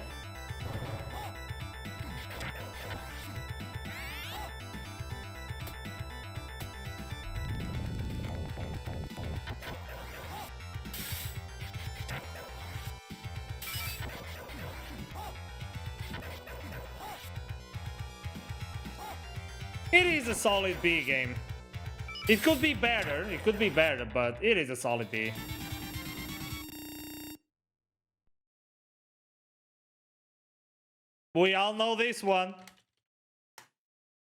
It is a solid B game. It could be better, but it is a solid B. We all know this one.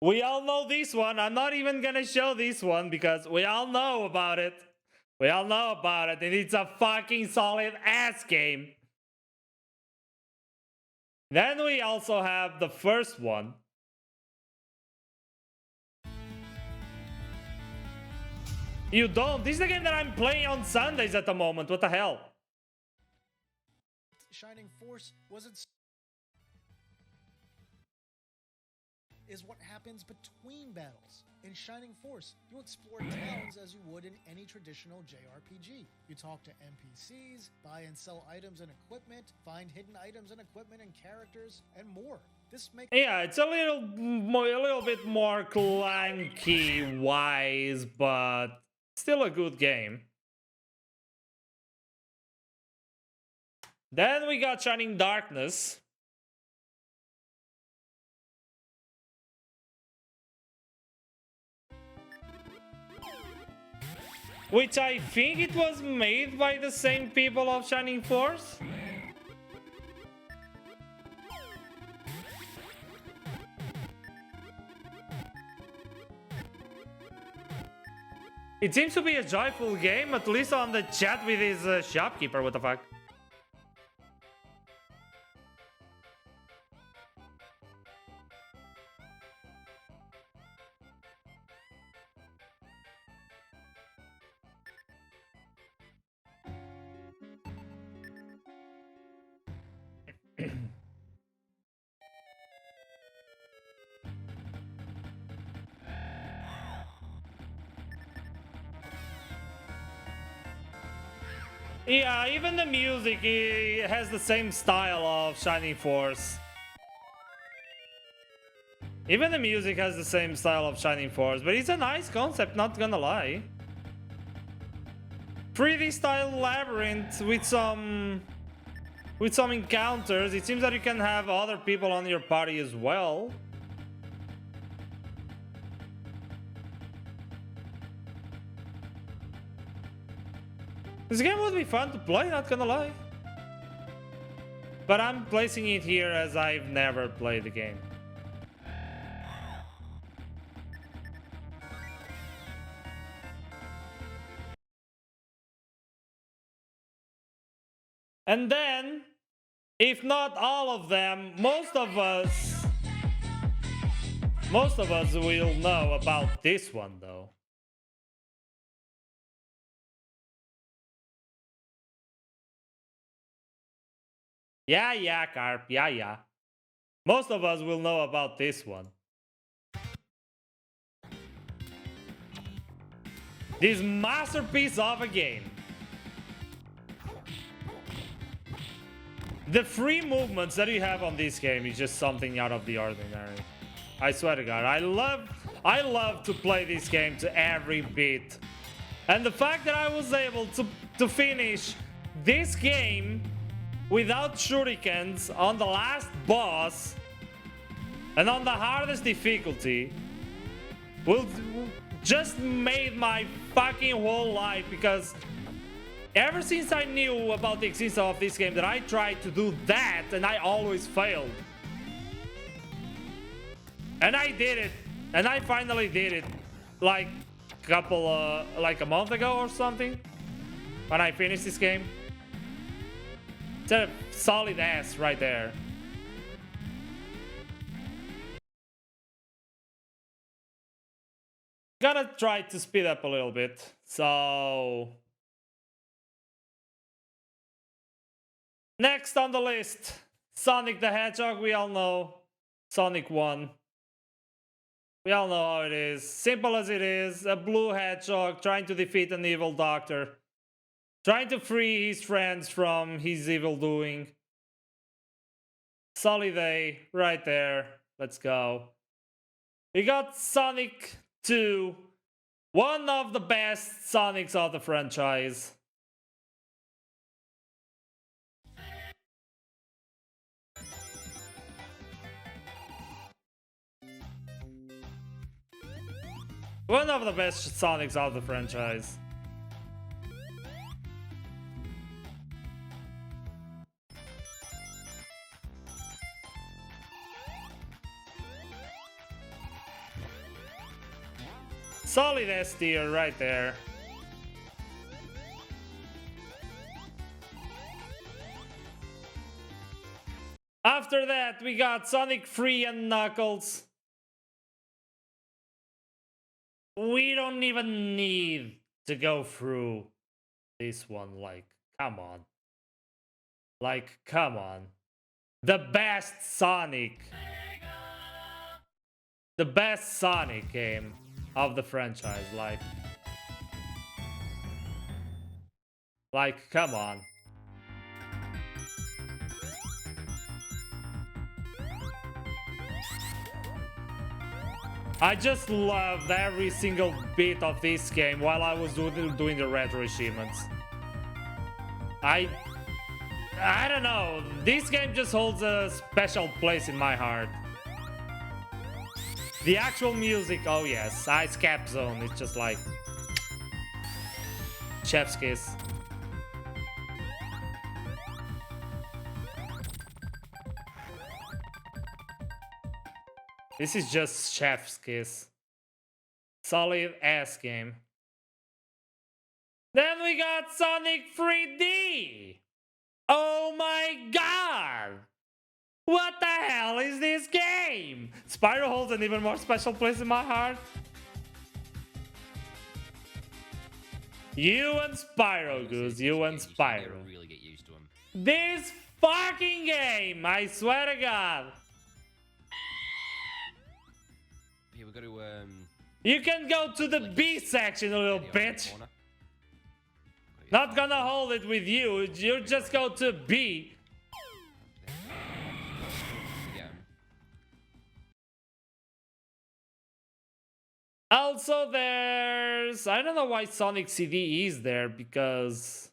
We all know this one. I'm not even gonna show this one because we all know about it. We all know about it, and it's a fucking solid ass game. Then we also have the first one. You don't? This is the game that I'm playing on Sundays at the moment. What the hell? Shining Force wasn't... is what happens between battles. In Shining Force, you explore towns as you would in any traditional JRPG. You talk to NPCs, buy and sell items and equipment, find hidden items and equipment and characters, and more. This makes... Yeah, it's a little bit more clunky wise, but still a good game. Then we got Shining Darkness. Which I think it was made by the same people of Shining Force. It seems to be a joyful game, at least on the chat with his shopkeeper, what the fuck. Yeah, even the music has the same style of Shining Force. Even the music has the same style of Shining Force, but it's a nice concept, not gonna lie. 3D style labyrinth with some encounters. It seems that you can have other people on your party as well. This game would be fun to play, not gonna lie. But I'm placing it here as I've never played the game. And then, if not all of them, most of us will know about this one though. Yeah, Carp, yeah. Most of us will know about this one. This masterpiece of a game. The free movements that you have on this game is just something out of the ordinary. I swear to God, I love to play this game to every beat. And the fact that I was able to finish this game without shurikens on the last boss and on the hardest difficulty will just made my fucking whole life, because ever since I knew about the existence of this game that I tried to do that and I always failed. And I did it. And I finally did it like a month ago or something when I finished this game. It's a solid ass right there. Gotta try to speed up a little bit. So next on the list, Sonic the Hedgehog. We all know Sonic 1. We all know how it is. Simple as it is. A blue hedgehog trying to defeat an evil doctor. Trying to free his friends from his evil doing. Solid A right there. Let's go. We got Sonic 2. One of the best Sonics of the franchise. One of the best Sonics of the franchise. Solid S tier right there. After that, we got Sonic 3 and Knuckles. We don't even need to go through this one. Like, come on. Like, come on. The best Sonic. The best Sonic game of the franchise. Like, come on. I just loved every single bit of this game while I was doing the retro achievements. I don't know. This game just holds a special place in my heart. The actual music, oh yes, Ice Cap Zone. It's just like chef's kiss. This is just chef's kiss. Solid ass game. Then we got Sonic 3D. Oh my god! What the hell is this game? Spyro holds an even more special place in my heart. You and Spyro, Goose. You and Spyro. Really get used to him. This fucking game, I swear to God. Here we got to You can go to the B section, little bitch. Not gonna hold it with you. You just go to B. Also, there's... I don't know why Sonic CD is there, because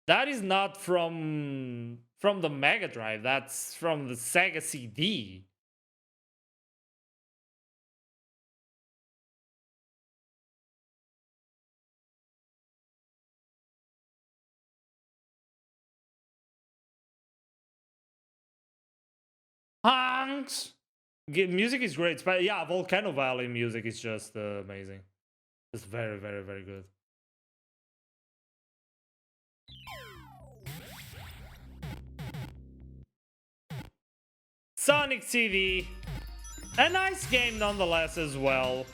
that is not from the Mega Drive. That's from the Sega CD. Honks! Music is great, but yeah, Volcano Valley music is just amazing. It's very, very, very good. Sonic CD, a nice game nonetheless as well,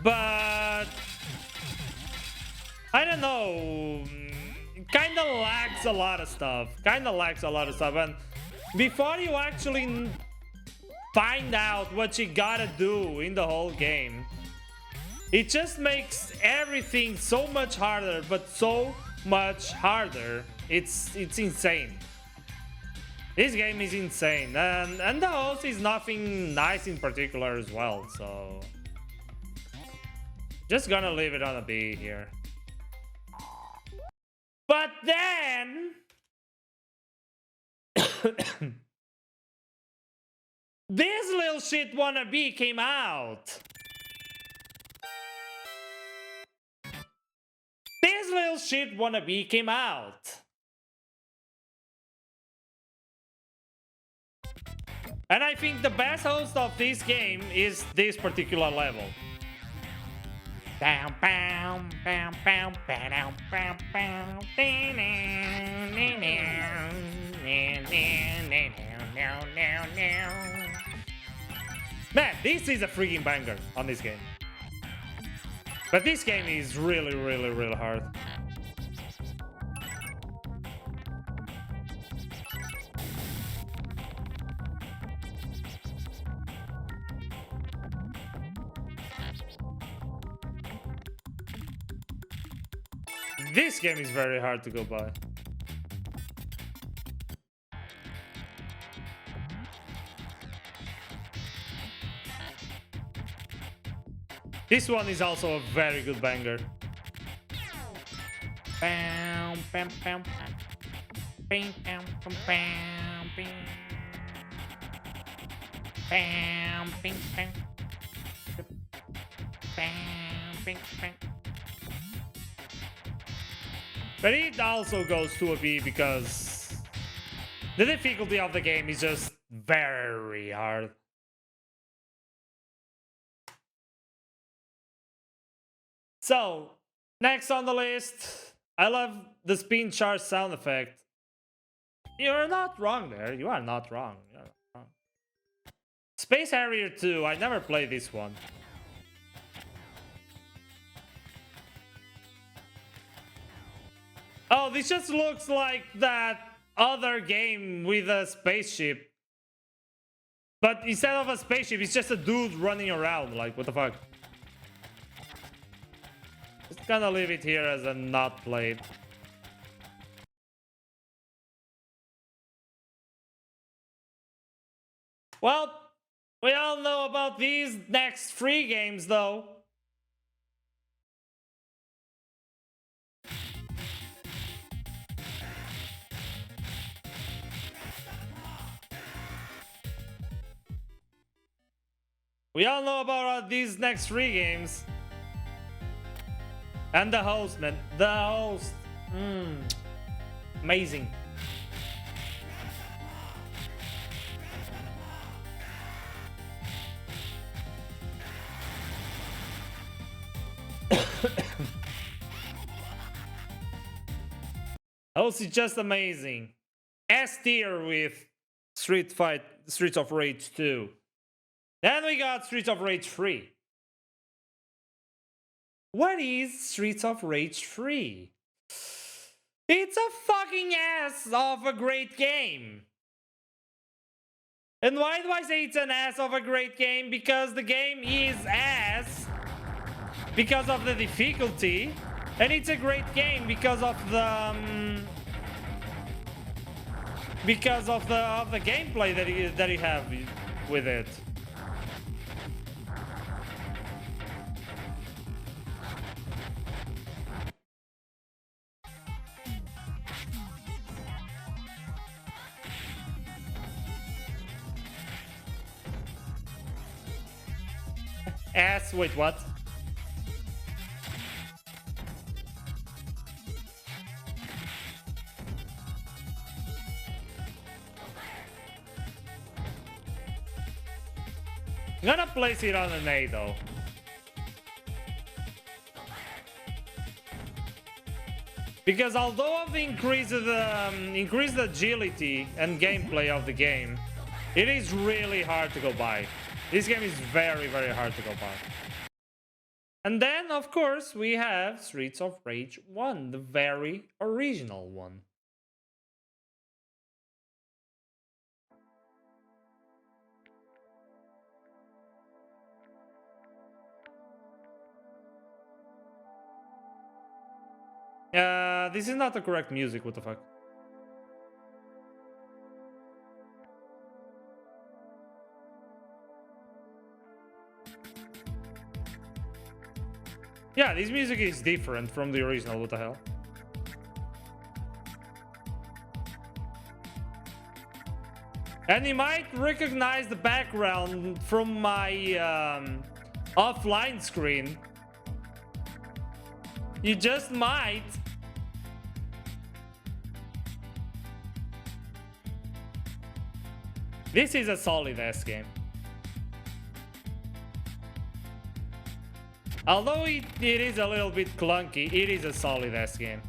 but I don't know, kind of lacks a lot of stuff. And before you actually find out what you gotta do in the whole game, it just makes everything so much harder, but so much harder. It's insane. This game is insane, and the host is nothing nice in particular as well, so just gonna leave it on a B here. But then this little shit wannabe came out. This little shit wannabe came out. And I think the best host of this game is this particular level. Man, this is a freaking banger on this game. But this game is really, really, really hard. This game is very hard to go by. This one is also a very good banger. Bam, bam, bam, bam, bam, bam, bam, bam, bam, bam, bam, bam. But it also goes to a B because the difficulty of the game is just very hard. So, next on the list, I love the spin charge sound effect. You're not wrong there. You are not wrong. You're not wrong. Space Harrier 2, I never played this one. Oh, this just looks like that other game with a spaceship. But instead of a spaceship, it's just a dude running around. Like, what the fuck? Just gonna leave it here as a not played. Well, we all know about these next 3 games, though. We all know about these next 3 games. And the host, man. The host. Amazing. Host is just amazing. S tier with Streets of Rage 2. Then we got Streets of Rage 3. What is Streets of Rage 3? It's a fucking ass of a great game. And why do I say it's an ass of a great game? Because the game is ass because of the difficulty, and it's a great game because of the gameplay that you have with it. ass. Wait, what? I'm gonna place it on an A though. Because although I've increased agility and gameplay of the game, it is really hard to go by. This game is very, very hard to go by. And then, of course, we have Streets of Rage 1, the very original one. This is not the correct music, what the fuck? Yeah, this music is different from the original, what the hell? And you might recognize the background from my offline screen. You just might. This is a solid ass game. Although it is a little bit clunky, it is a solid ass game.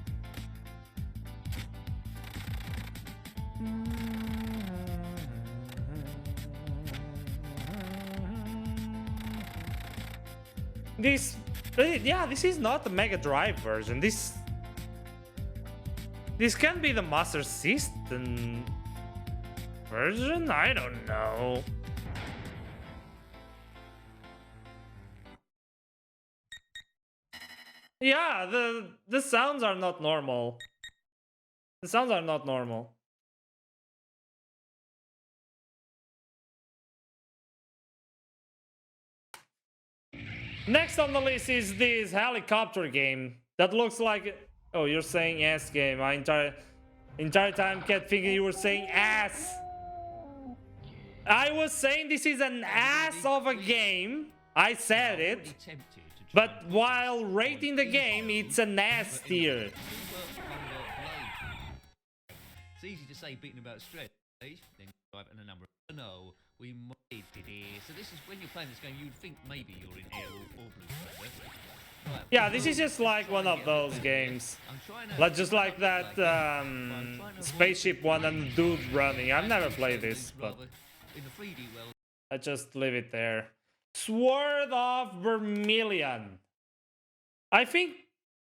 This is not the Mega Drive version. This can be the Master System version? I don't know. Yeah, the sounds are not normal. The sounds are not normal. Next on the list is this helicopter game that looks like... Oh, you're saying ass game. I entire time kept thinking you were saying ass. I was saying this is an ass of a game. I said it. But while rating the game, it's an ass tier. It's easy to say beating about stress, then drive and a number. No, we made it here. So this is when you're playing this game, you'd think maybe you're in air or blue. Right, yeah, this is just like one of those games. Like just like that spaceship one and dude running. I've never played this, but in the 3D world, I just leave it there. Sword of Vermilion. I think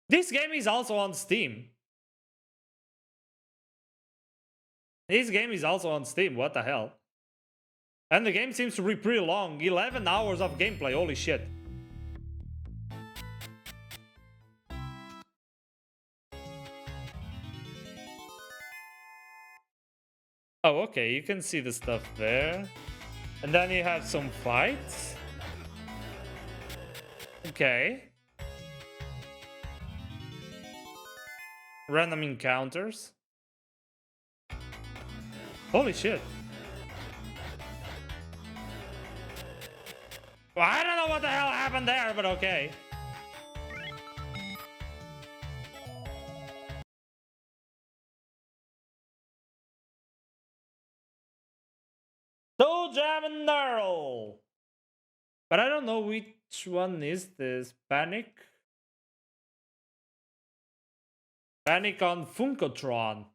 this game is also on Steam. This game is also on Steam. What the hell? And the game seems to be pretty long. 11 hours of gameplay. Holy shit. Oh, okay. You can see the stuff there. And then you have some fights. Okay. Random encounters. Holy shit. Well, I don't know what the hell happened there, but okay. Toe Jam and Gnarl. But I don't know which one is this. Panic? Panic on Funkotron.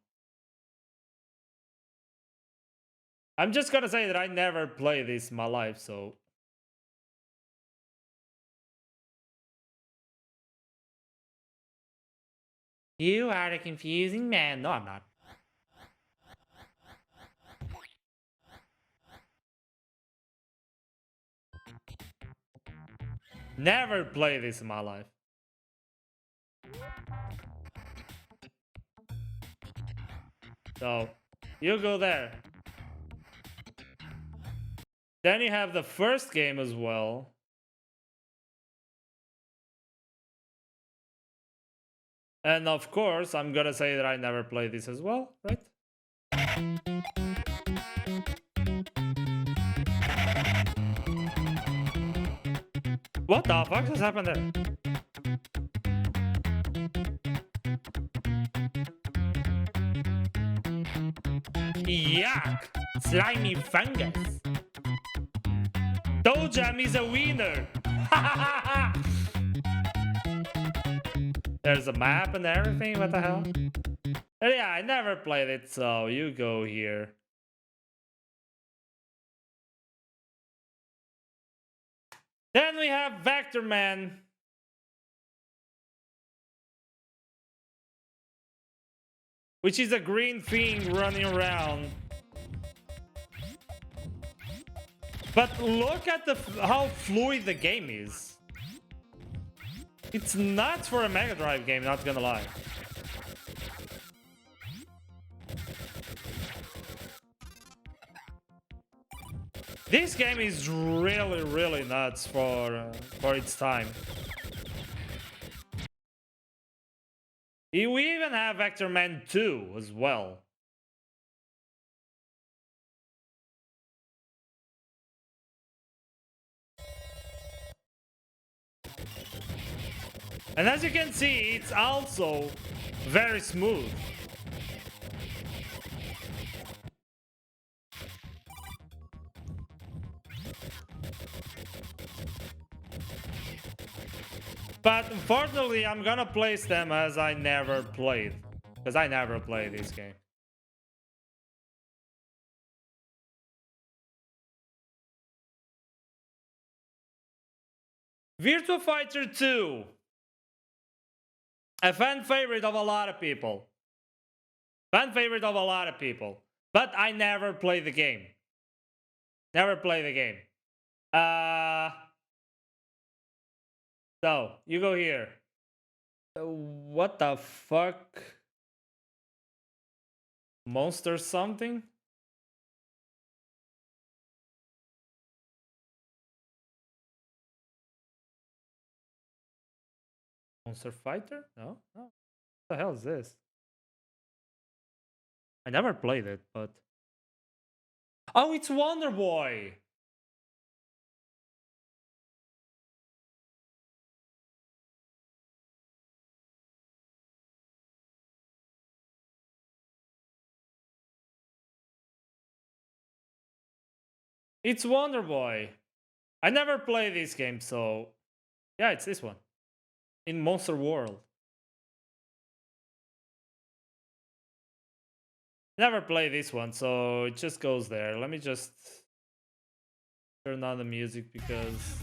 I'm just gonna say that I never played this in my life, so... You are a confusing man. No, I'm not. Never played this in my life. So, you go there. Then you have the first game as well. And of course, I'm gonna say that I never played this as well, right? What the fuck just happened there? Yuck! Slimy fungus. Toe Jam is a winner. There's a map and everything. What the hell? Yeah, I never played it, so you go here. Then we have Vector Man. Which is a green thing running around. But look at how fluid the game is. It's nuts for a Mega Drive game, not gonna lie. This game is really, really nuts for its time. We even have Vector Man 2 as well. And as you can see, it's also very smooth. But unfortunately, I'm gonna place them as I never played. Because I never played this game. Virtua Fighter 2. A fan favorite of a lot of people. Fan favorite of a lot of people. But I never played the game. Never played the game. So, you go here. What the fuck? Monster something? Monster Fighter? No? No. What the hell is this? I never played it, but... Oh, it's Wonder Boy! It's Wonder Boy. I never played this game, so... Yeah, it's this one. In Monster World. Never played this one, so it just goes there. Let me just turn on the music because...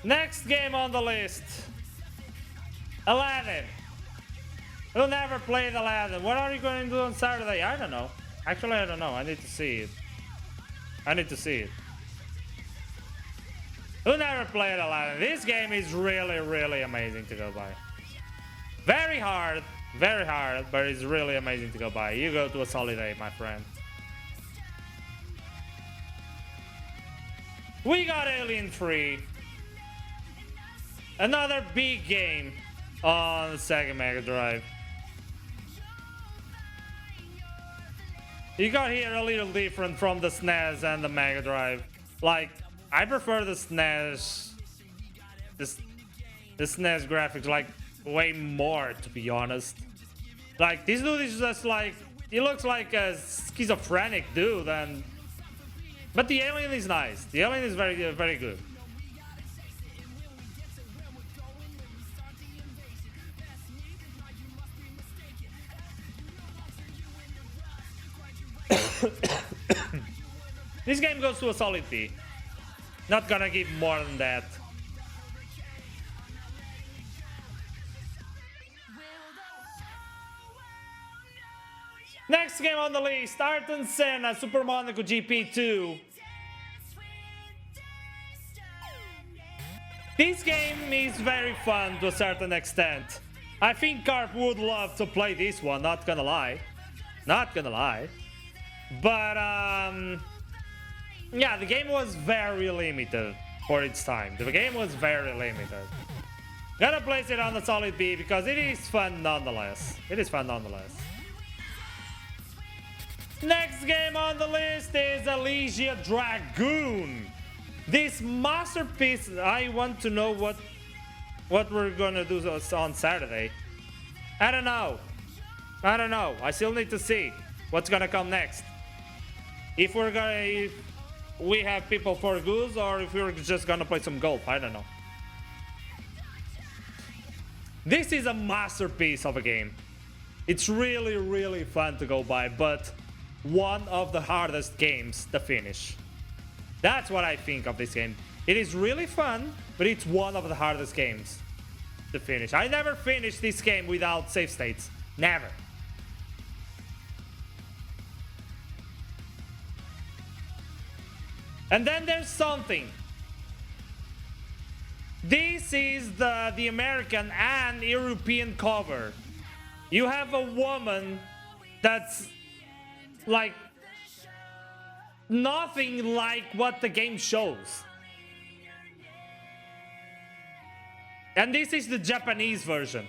Next game on the list. Aladdin. Who never played Aladdin? What are you going to do on Saturday? I don't know. Actually, I don't know. I need to see it. I need to see it. Who never played Aladdin? This game is really, really amazing to go by. Very hard, but it's really amazing to go by. You go to a solid 8, my friend. We got Alien 3. Another big game on the Sega Mega Drive. You got here a little different from the SNES and the Mega Drive. Like, I prefer the SNES, the SNES graphics, like, way more, to be honest. Like, this dude is just like, he looks like a schizophrenic dude, and... But the alien is nice. The alien is very, very good. This game goes to a solid B. Not gonna give more than that. Next game on the list, Ayrton Senna, Super Monaco GP2. This game is very fun to a certain extent. I think Carp would love to play this one, not gonna lie. Not gonna lie. But, yeah, the game was very limited for its time. The game was very limited. Gotta place it on the solid B because it is fun nonetheless. It is fun nonetheless. Next game on the list is Elysia Dragoon. This masterpiece, I want to know what we're gonna do on Saturday. I don't know. I still need to see what's gonna come next. If we have people for goose, or if we're just gonna play some golf, I don't know. This is a masterpiece of a game. It's really, really fun to go by, but one of the hardest games to finish. That's what I think of this game. It is really fun, but it's one of the hardest games to finish. I never finished this game without save states. Never. And then there's something. This is the American and European cover. You have a woman that's like nothing like what the game shows. And this is the Japanese version.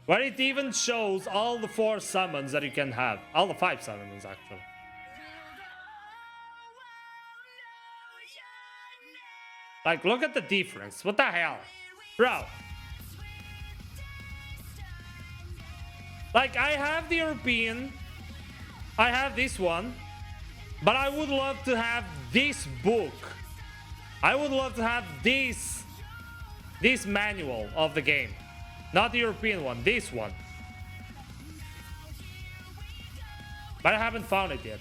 Where it even shows all the 4 summons that you can have. All the 5 summons, actually. Like, look at the difference. What the hell? Bro. Like, I have the European. I have this one. But I would love to have this book. I would love to have this manual of the game. Not the European one, this one. But I haven't found it yet.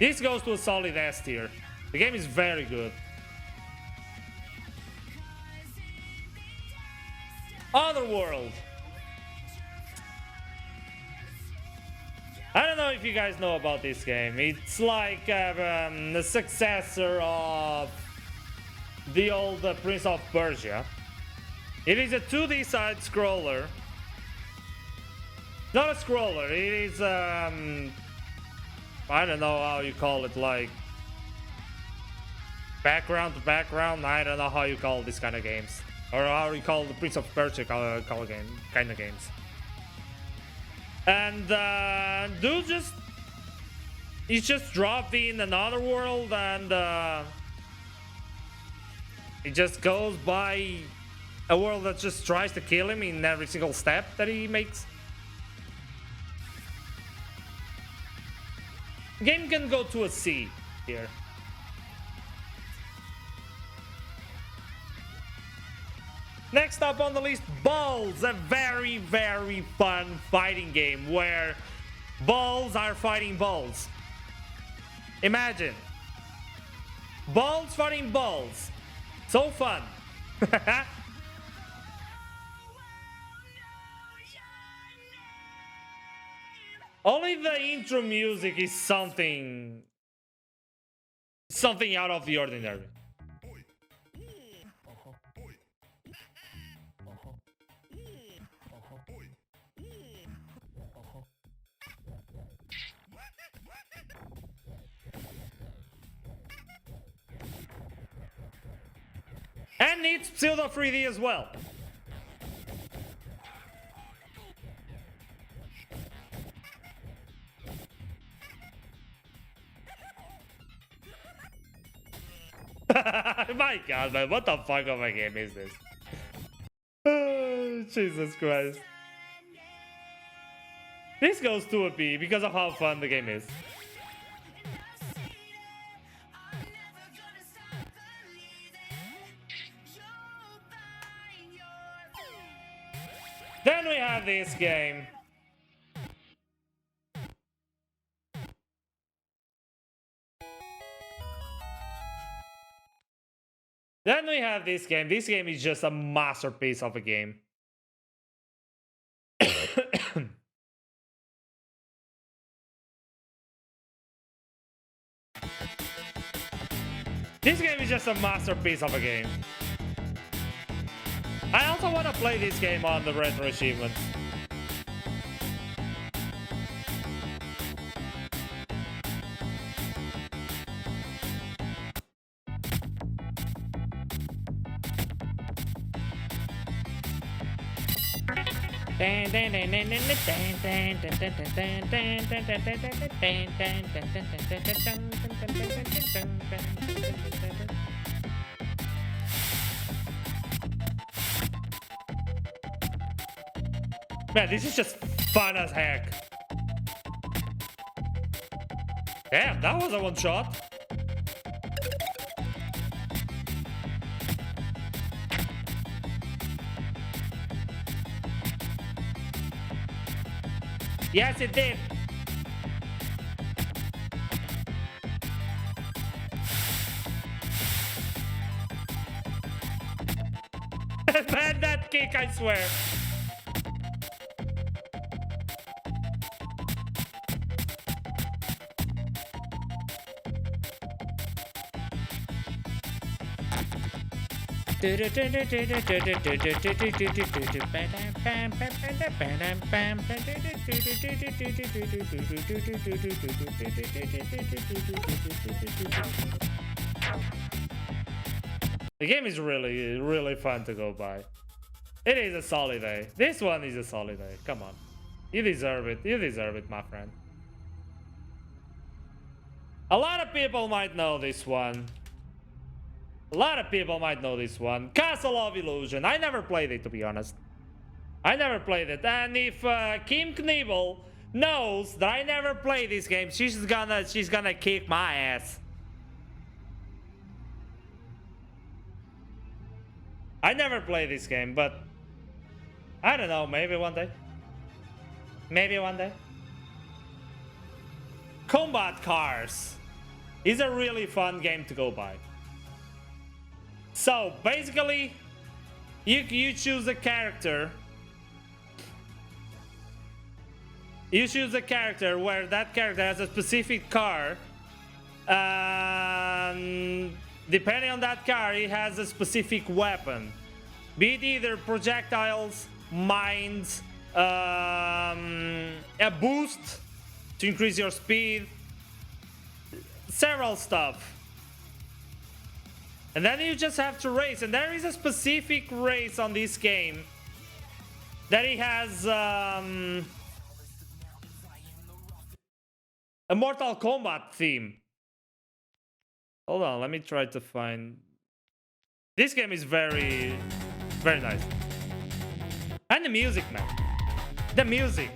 This goes to a solid S tier. The game is very good. Otherworld. I don't know if you guys know about this game. It's like the successor of the old Prince of Persia. It is a 2D side scroller. Not a scroller, it is I don't know how you call it, like background to background. I don't know how you call this kind of games, or how you call the Prince of Persia kind of games. And dude he's just dropped in another world, and he just goes by a world that just tries to kill him in every single step that he makes. Game can go to a C here. Next up on the list, Balls, a very, very fun fighting game where balls are fighting balls. Imagine. Balls fighting balls. So fun. Only the intro music is something out of the ordinary. And it's pseudo 3D as well. My god, man, what the fuck of a game is this? Oh, Jesus Christ. This goes to a B because of how fun the game is. Then we have this game. Then we have this game. This game is just a masterpiece of a game. This game is just a masterpiece of a game. I also want to play this game on the retro achievements. Man, this is just fun as heck. Damn, that was a one shot. Yes, it did. Man, that kick, I swear. The game is really fun to go by. It is a solid A. This one is a solid A. Come on. You deserve it. You deserve it, my friend. A lot of people might know this one. A lot of people might know this one. Castle of Illusion. I never played it, to be honest. I never played it. And if Kim Knievel knows that I never played this game, she's gonna kick my ass. I never played this game, but I don't know, maybe one day. Maybe one day. Combat Cars is a really fun game to go by. So basically, you choose a character. You choose a character where that character has a specific car. And depending on that car, it has a specific weapon. Be it either projectiles, mines, a boost to increase your speed, several stuff. And then you just have to race. And there is a specific race on this game that it has a Mortal Kombat theme. Hold on, let me try to find... This game is very nice. And the music, man. The music.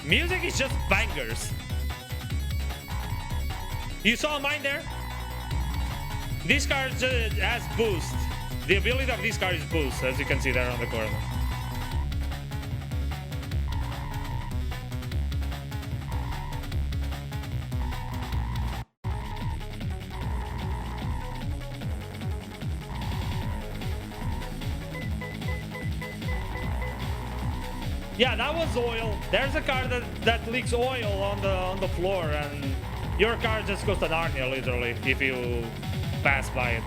Music is just bangers. You saw mine there? This car has boost. The ability of this car is boost, as you can see there on the corner. Yeah, that was oil. There's a car that leaks oil on the floor, and your car just goes to Narnia, literally, if you pass by it.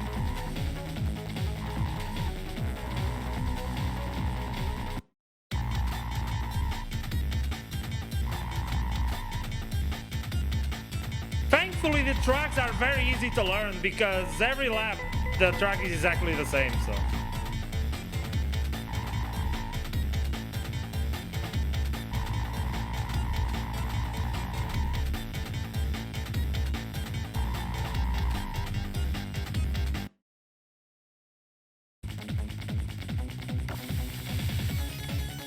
Thankfully, the tracks are very easy to learn because every lap the track is exactly the same, so.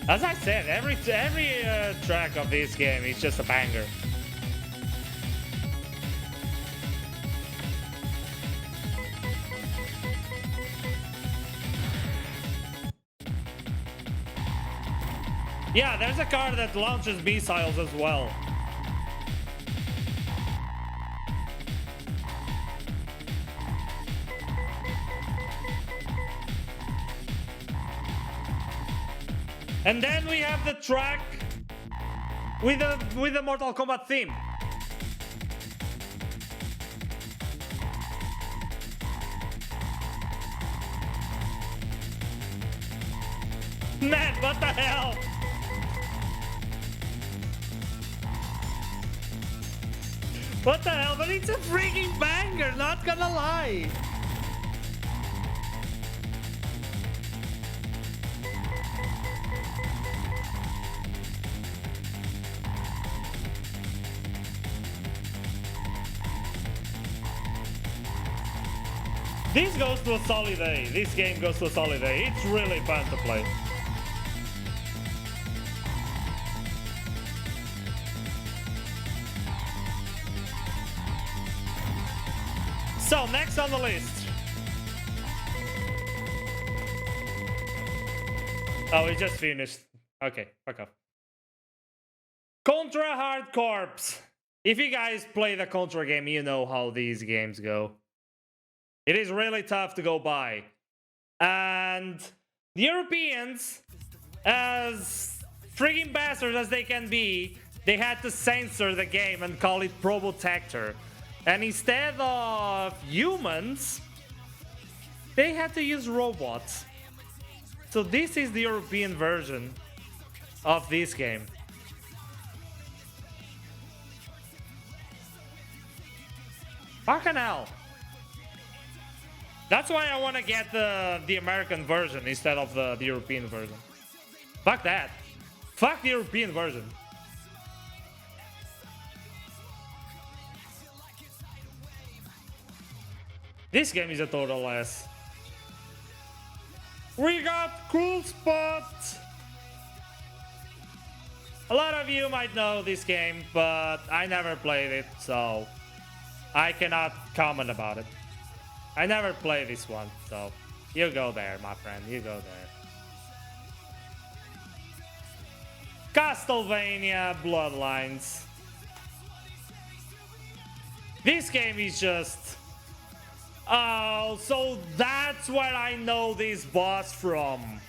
As I said, every track of this game is just a banger. Yeah, there's a car that launches missiles as well. And then we have the track with the Mortal Kombat theme. Man, what the hell? What the hell? But it's a freaking banger, not gonna lie. This goes to a solid A. This game goes to a solid A. It's really fun to play. So, next on the list. Oh, we just finished. Okay, fuck off. Contra Hard Corps. If you guys play the Contra game, you know how these games go. It is really tough to go by. And the Europeans, as freaking bastards as they can be, they had to censor the game and call it Probotector. And instead of humans, they had to use robots. So this is the European version of this game. Fucking hell. That's why I want to get the American version instead of the European version. Fuck that. Fuck the European version. This game is a total ass. We got cool spots. A lot of you might know this game, but I never played it, so I cannot comment about it. I never played this one, so you go there, my friend, you go there. Castlevania Bloodlines. This game is just... Oh, so that's where I know this boss from.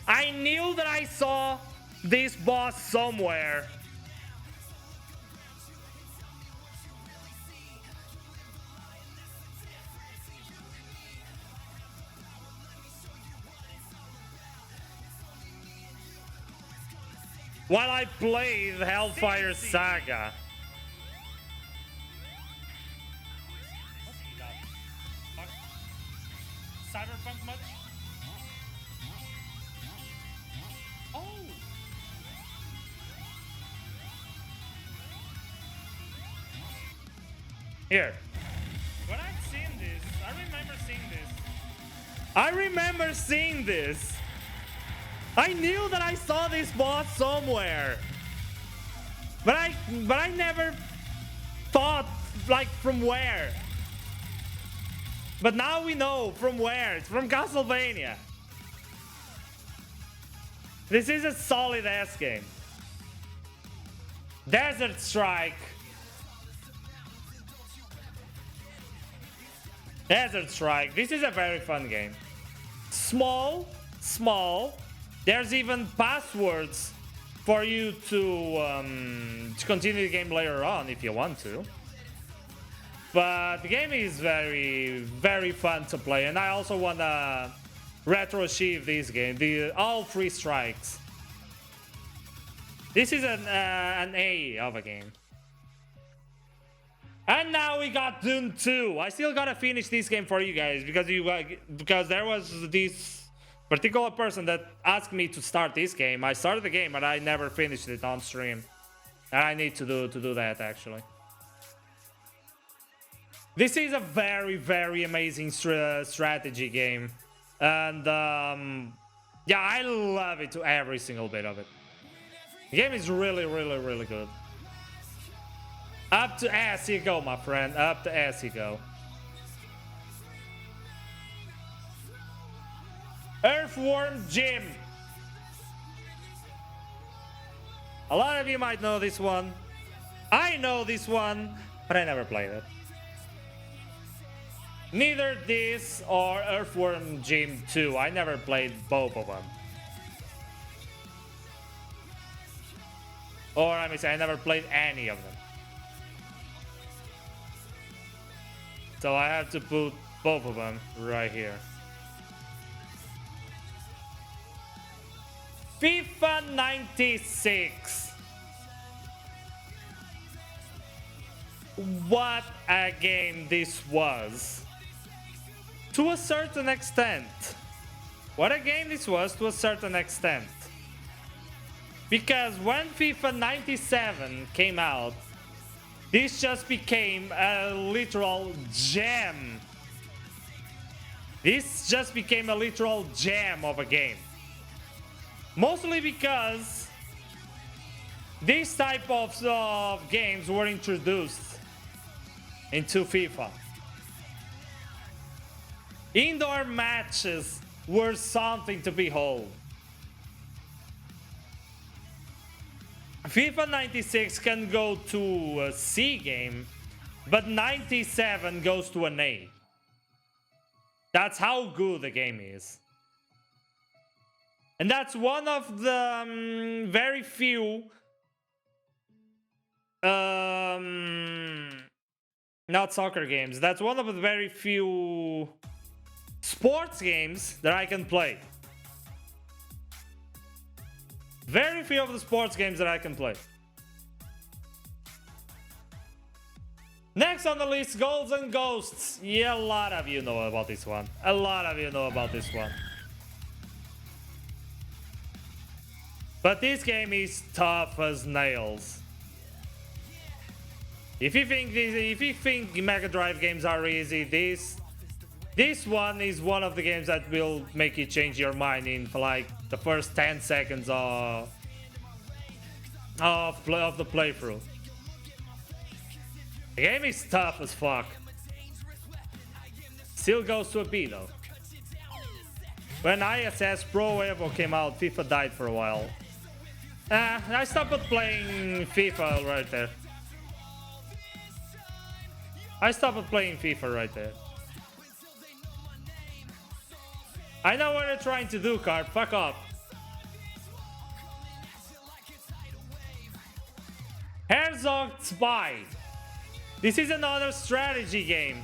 I knew that I saw this boss somewhere. While I played Hellfire Saga. Cyberpunk much? Oh! Here. When I've seen this, I remember seeing this. I remember seeing this. I knew that I saw this boss somewhere. But I never thought like from where. But now we know from where. It's from Castlevania. This is a solid ass game. Desert Strike. Desert Strike. This is a very fun game. Small. There's even passwords for you to continue the game later on if you want to. But the game is very, very fun to play, and I also want to retro achieve this game, all 3 strikes. This is an A of a game. And now we got Doom 2. I still gotta finish this game for you guys because there was this particular person that asked me to start this game. I started the game, but I never finished it on stream, and I need to do that actually. This is a very, very amazing strategy game. And, yeah, I love it to every single bit of it. The game is really, really, really good. Up to S you go, my friend. Up to S you go. Earthworm Jim. A lot of you might know this one. I know this one, but I never played it. Neither this or Earthworm Jim 2. I never played both of them. Or I mean, I never played any of them. So I have to put both of them right here. FIFA 96. what a game this was. To a certain extent. What a game this was to a certain extent. Because when FIFA 97 came out, this just became a literal gem. This just became a literal gem of a game. Mostly because these type of games were introduced into FIFA. Indoor matches were something to behold. FIFA 96 can go to a C game, but 97 goes to an A. That's how good the game is. And that's one of the very few not soccer games. That's one of the very few sports games that I can play. Very few of the sports games that I can play. Next on the list, Goals and Ghosts. Yeah, a lot of you know about this one. A lot of you know about this one. But this game is tough as nails. If you think Mega Drive games are easy, this one is one of the games that will make you change your mind in like the first 10 seconds of the playthrough. The game is tough as fuck. Still goes to a B though. When ISS Pro Evo came out, FIFA died for a while. I stopped playing FIFA right there. I stopped playing FIFA right there. I know what you're trying to do, Card. Fuck off. Herzog Spy. This is another strategy game.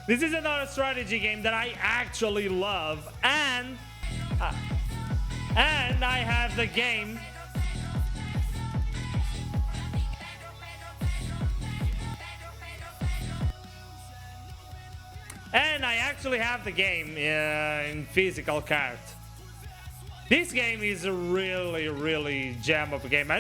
This is another strategy game that I actually love, and I have the game. And I actually have the game in physical card. This game is a really gem of a game.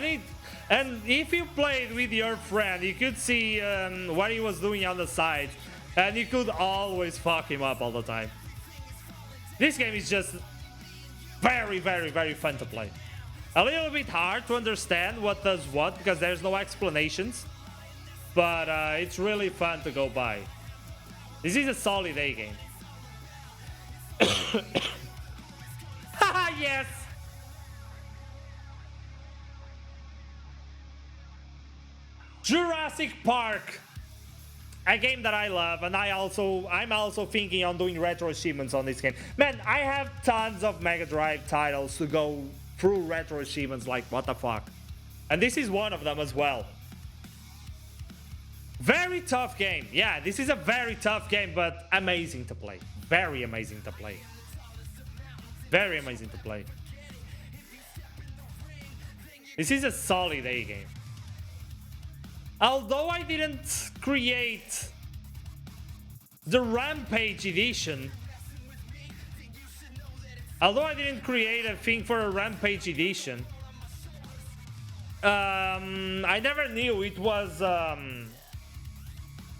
And if you played with your friend, you could see what he was doing on the side, and you could always fuck him up all the time. This game is just very fun to play. A little bit hard to understand what does what, because there's no explanations, but it's really fun to go by. This is a solid A game. Haha, yes! Jurassic Park, a game that I love, and I'm also thinking on doing retro achievements on this game. Man, I have tons of Mega Drive titles to go through retro achievements, like what the fuck. And this is one of them as well. Very tough game. Yeah, this is a very tough game, but amazing to play. Very amazing to play. Very amazing to play. This is a solid A game. Although I didn't create the Rampage edition, although I didn't create a thing for a Rampage edition, I never knew it was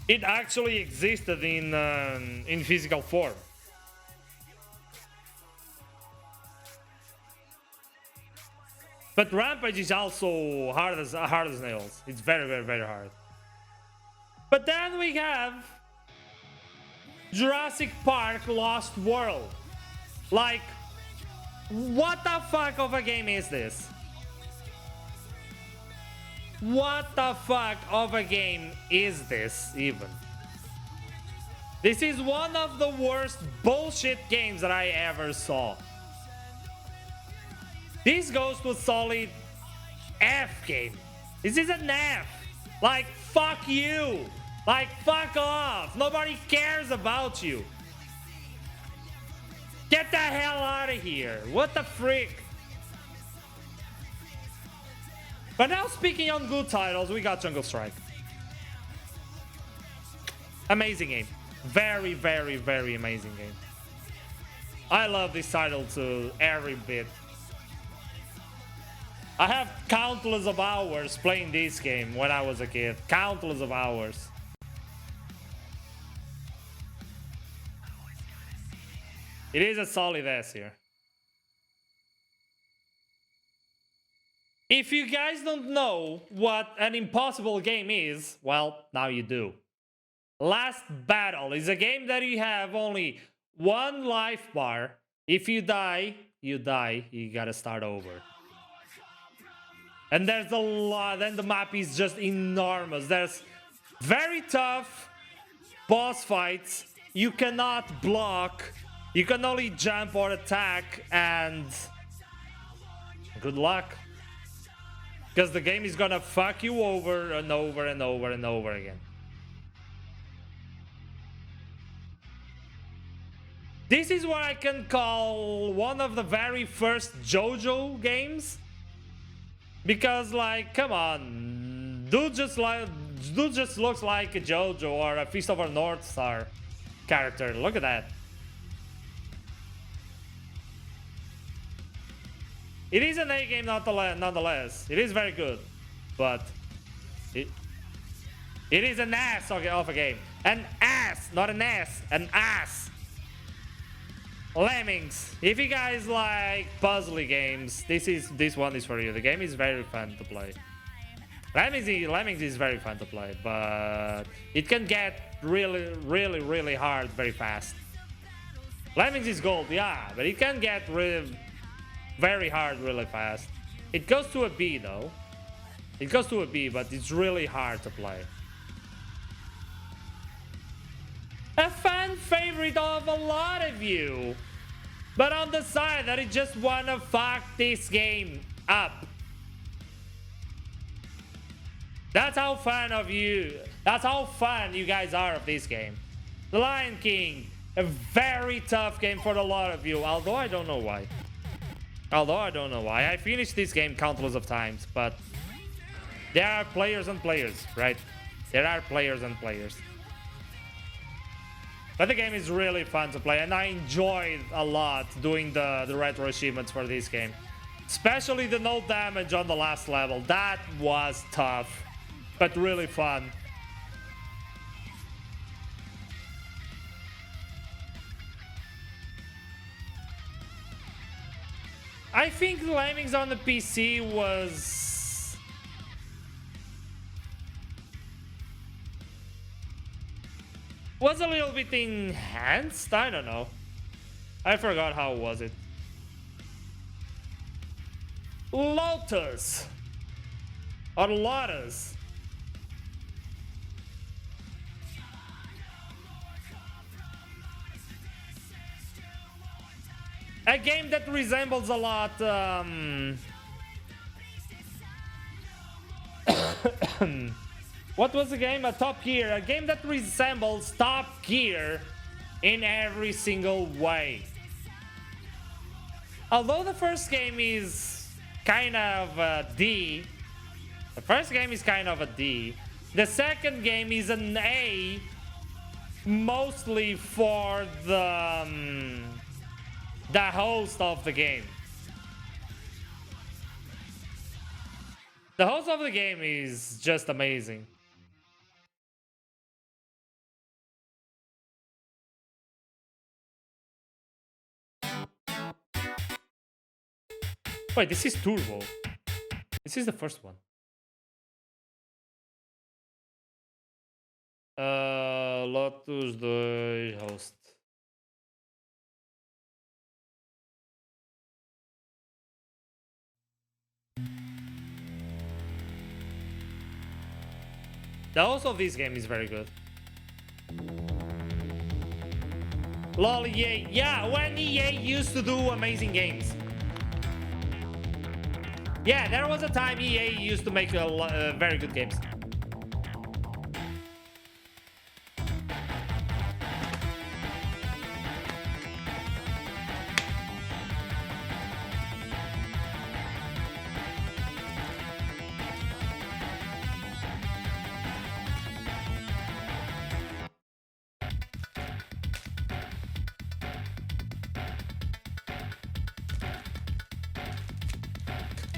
it actually existed in physical form. But Rampage is also hard as nails. It's very hard. But then we have Jurassic Park Lost World. Like, what the fuck of a game is this? What the fuck of a game is this, even? This is one of the worst bullshit games that I ever saw. This goes to a solid F game. This is an F. Like, fuck you. Like, fuck off. Nobody cares about you. Get the hell out of here. What the frick? But now, speaking on good titles, we got Jungle Strike. Amazing game. Very, very, very amazing game. I love this title to every bit. I have countless of hours playing this game when I was a kid. Countless of hours. It is a solid S here. If you guys don't know what an impossible game is, well, now you do. Last Battle is a game that you have only one life bar. If you die, you die. You gotta start over. And there's a lot, then the map is just enormous. There's very tough boss fights. You cannot block. You can only jump or attack, and good luck. Because the game is gonna fuck you over and over and over and over again. This is what I can call one of the very first JoJo games. Because, like, come on, dude just looks like a JoJo or a Feast of a North Star character. Look at that. It is an A game nonetheless. It is very good, but it is an ass of a game. An ass, not an ass, an ass. Lemmings. If you guys like puzzly games, this one is for you. The game is very fun to play. Lemmings is very fun to play, but it can get really, really, really hard very fast. Lemmings is gold, yeah, but it can get very hard really fast. It goes to a B though. It goes to a B, but it's really hard to play. A fan favorite of a lot of you, but on the side that it just wanna fuck this game up. That's how fan you guys are of this game. The Lion King, a very tough game for a lot of you, although I don't know why. I finished this game countless of times, but there are players and players, right? There are players and players. But the game is really fun to play, and I enjoyed a lot doing the retro achievements for this game. Especially the no damage on the last level. That was tough, but really fun. I think Lemmings on the PC was a little bit enhanced. I don't know. I forgot how was it. Lotus or Lotus. A game that resembles a lot what was the game? A Top Gear. A game that resembles Top Gear in every single way. Although the first game is kind of a D. The first game is kind of a D. The second game is an A, mostly for the host of the game. The host of the game is just amazing. Wait, this is Turbo. This is the first one. Lotus 2 host. The host of this game is very good. Lol, EA. Yeah, when EA used to do amazing games. Yeah, there was a time EA used to make very good games.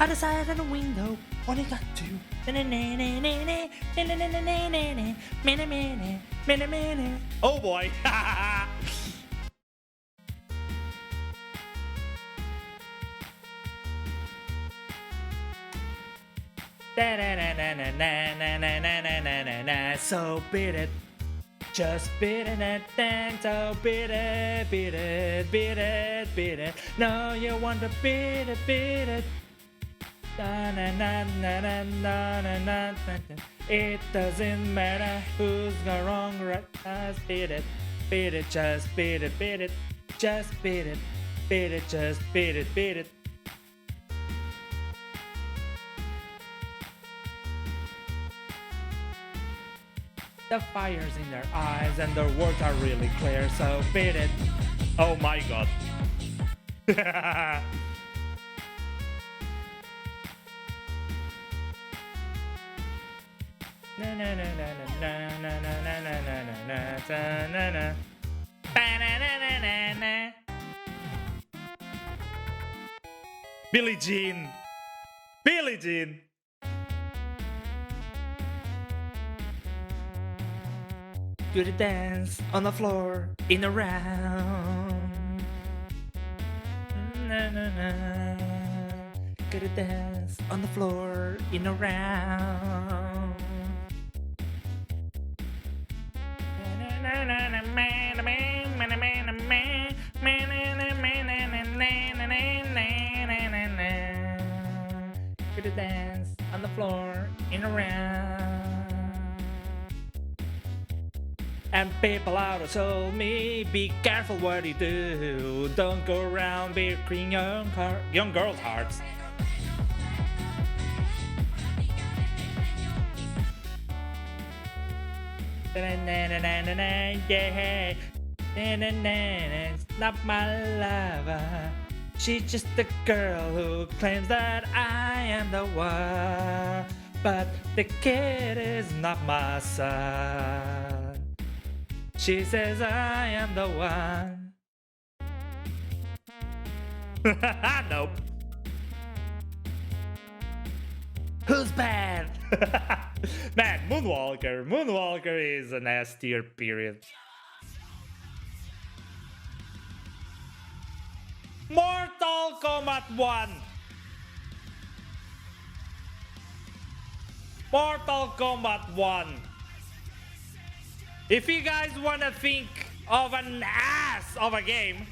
other side of the window. Only got two. Oh boy. So beat it. Just beat it and so beat it, beat it, beat it, beat it. No, you want to beat it, beat it. Na, na, na, na, na, na, na, na, na. It doesn't matter who's got wrong, right? Just beat it, just beat it, just beat it, just beat it, beat it. The fire's in their eyes and their words are really clear, so beat it. Oh my god. Na na na na na na na na na na na na na na. Ba-na-na-na-na-na. Billie Jean. Billie Jean. Do the dance on the floor in a round. Na na na. Do the dance on the floor in a round. Na na na do the dance on the floor in a round. And people out there told me, be careful what you do. Don't go around breaking young girls' hearts. Yeah, it's not my lover. She's just the girl who claims that I am the one. But the kid is not my son. She says I am the one. Nope. Who's bad? Man, Moonwalker is an S tier, period. Mortal Kombat 1. Mortal Kombat 1. If you guys wanna think of an ass of a game,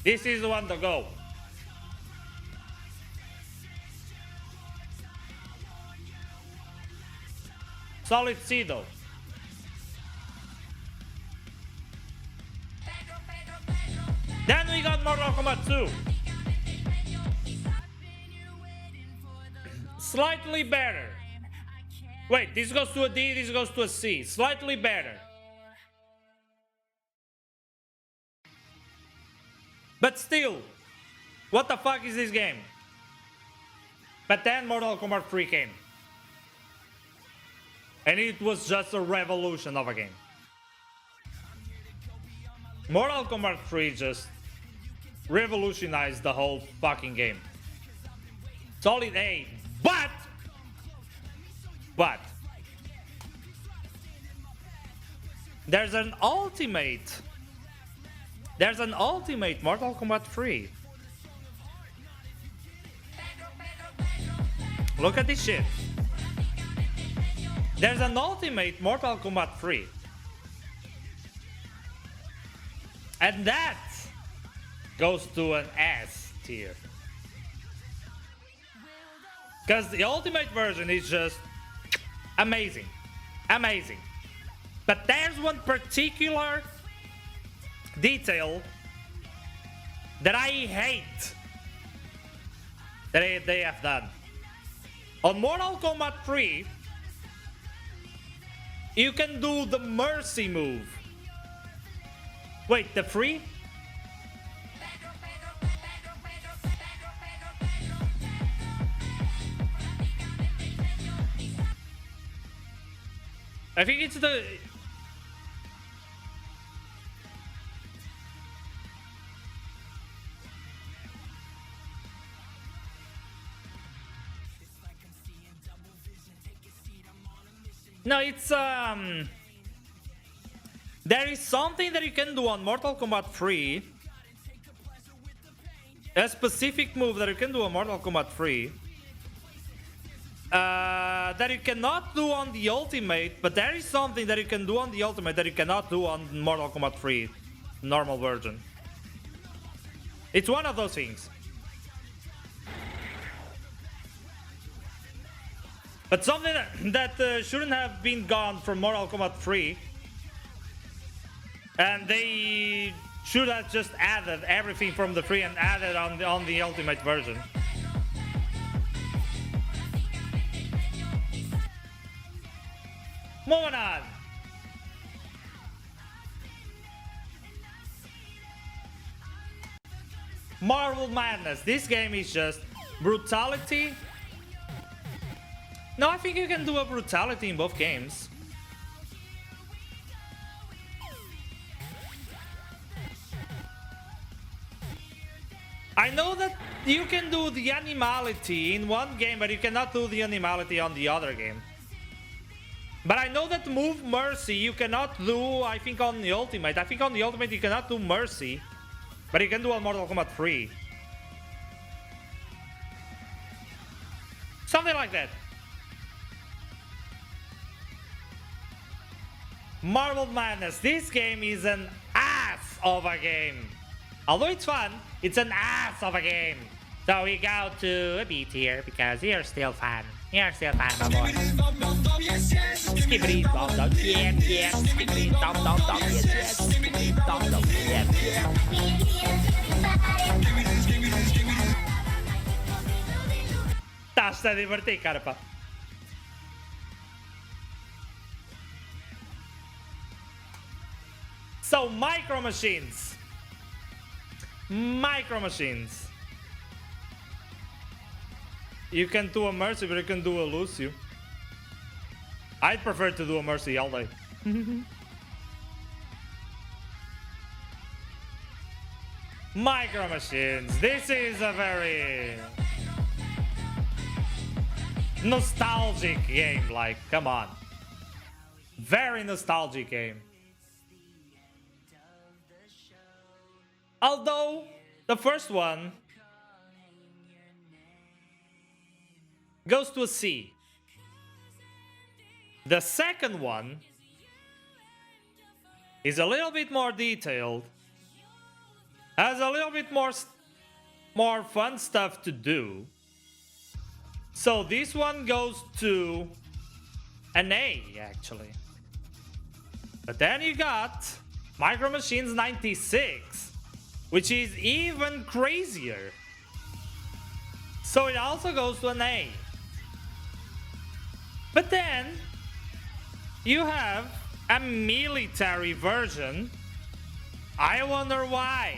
this is the one to go. Solid C though. Then we got Mortal Kombat 2. Slightly better. Wait, this goes to a D, this goes to a C. Slightly better. But still, what the fuck is this game? But then Mortal Kombat 3 came. And it was just a revolution of a game. Mortal Kombat 3 just revolutionized the whole fucking game. Solid A, but there's an ultimate Mortal Kombat 3. Look at this shit. There's an ultimate Mortal Kombat 3. And that goes to an S tier. Because the ultimate version is just amazing. Amazing. But there's one particular detail that I hate that they have done. On Mortal Kombat 3, you can do the mercy move. Wait, the free? I think it's the... No, it's there is something that you can do on Mortal Kombat 3. A specific move that you can do on Mortal Kombat 3. That you cannot do on the Ultimate, but there is something that you can do on the Ultimate that you cannot do on Mortal Kombat 3 normal version. It's one of those things. But something that shouldn't have been gone from Mortal Kombat 3, and they should have just added everything from the 3 and added on the Ultimate version. Moving on. Marvel Madness. This game is just brutality. No, I think you can do a brutality in both games. I know that you can do the animality in one game, but you cannot do the animality on the other game. But I know that move Mercy you cannot do, I think, on the Ultimate. I think on the Ultimate you cannot do Mercy, but you can do on Mortal Kombat 3. Something like that. Marvel Madness. This game is an ass of a game. Although it's fun, it's an ass of a game. So we go to a B tier because you're still fun. You're still fun, my boy. Skippity dom dom, yeah, yeah. Skippity dom dom dom, yes, yes. Skippity dom dom, yeah, yeah. Estás a divertir, carpa. So, Micro Machines. Micro Machines. You can do a Mercy, but you can do a Lucio. I'd prefer to do a Mercy all day. Micro Machines. This is a very nostalgic game. Like, come on. Very nostalgic game. Although the first one goes to a C. The second one is a little bit more detailed, has a little bit more fun stuff to do. So this one goes to an A, actually. But then you got Micro Machines 96, which is even crazier. So it also goes to an A. But then you have a military version. I wonder why.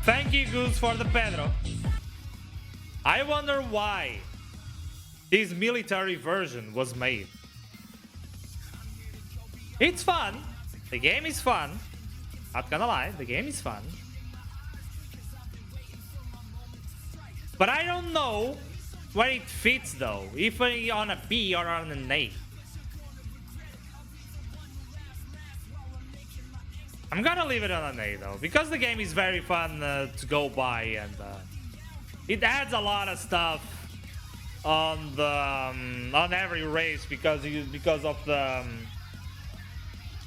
Thank you, Goose, for the Pedro. I wonder why this military version was made. It's fun. The game is fun. Not gonna lie, the game is fun. But I don't know where it fits though, if on a B or on an A. I'm gonna leave it on an A though, because the game is very fun to go by, and it adds a lot of stuff on the on every race because of the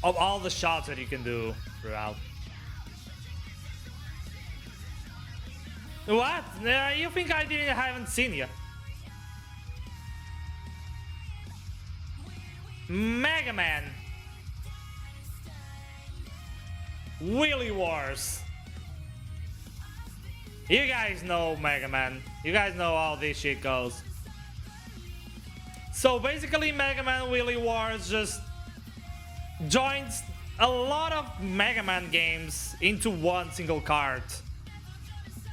of all the shots that you can do throughout. What? You think I haven't seen you? Mega Man. Wheelie Wars. You guys know Mega Man. You guys know how this shit goes. So basically Mega Man Wheelie Wars just joins a lot of Mega Man games into one single card.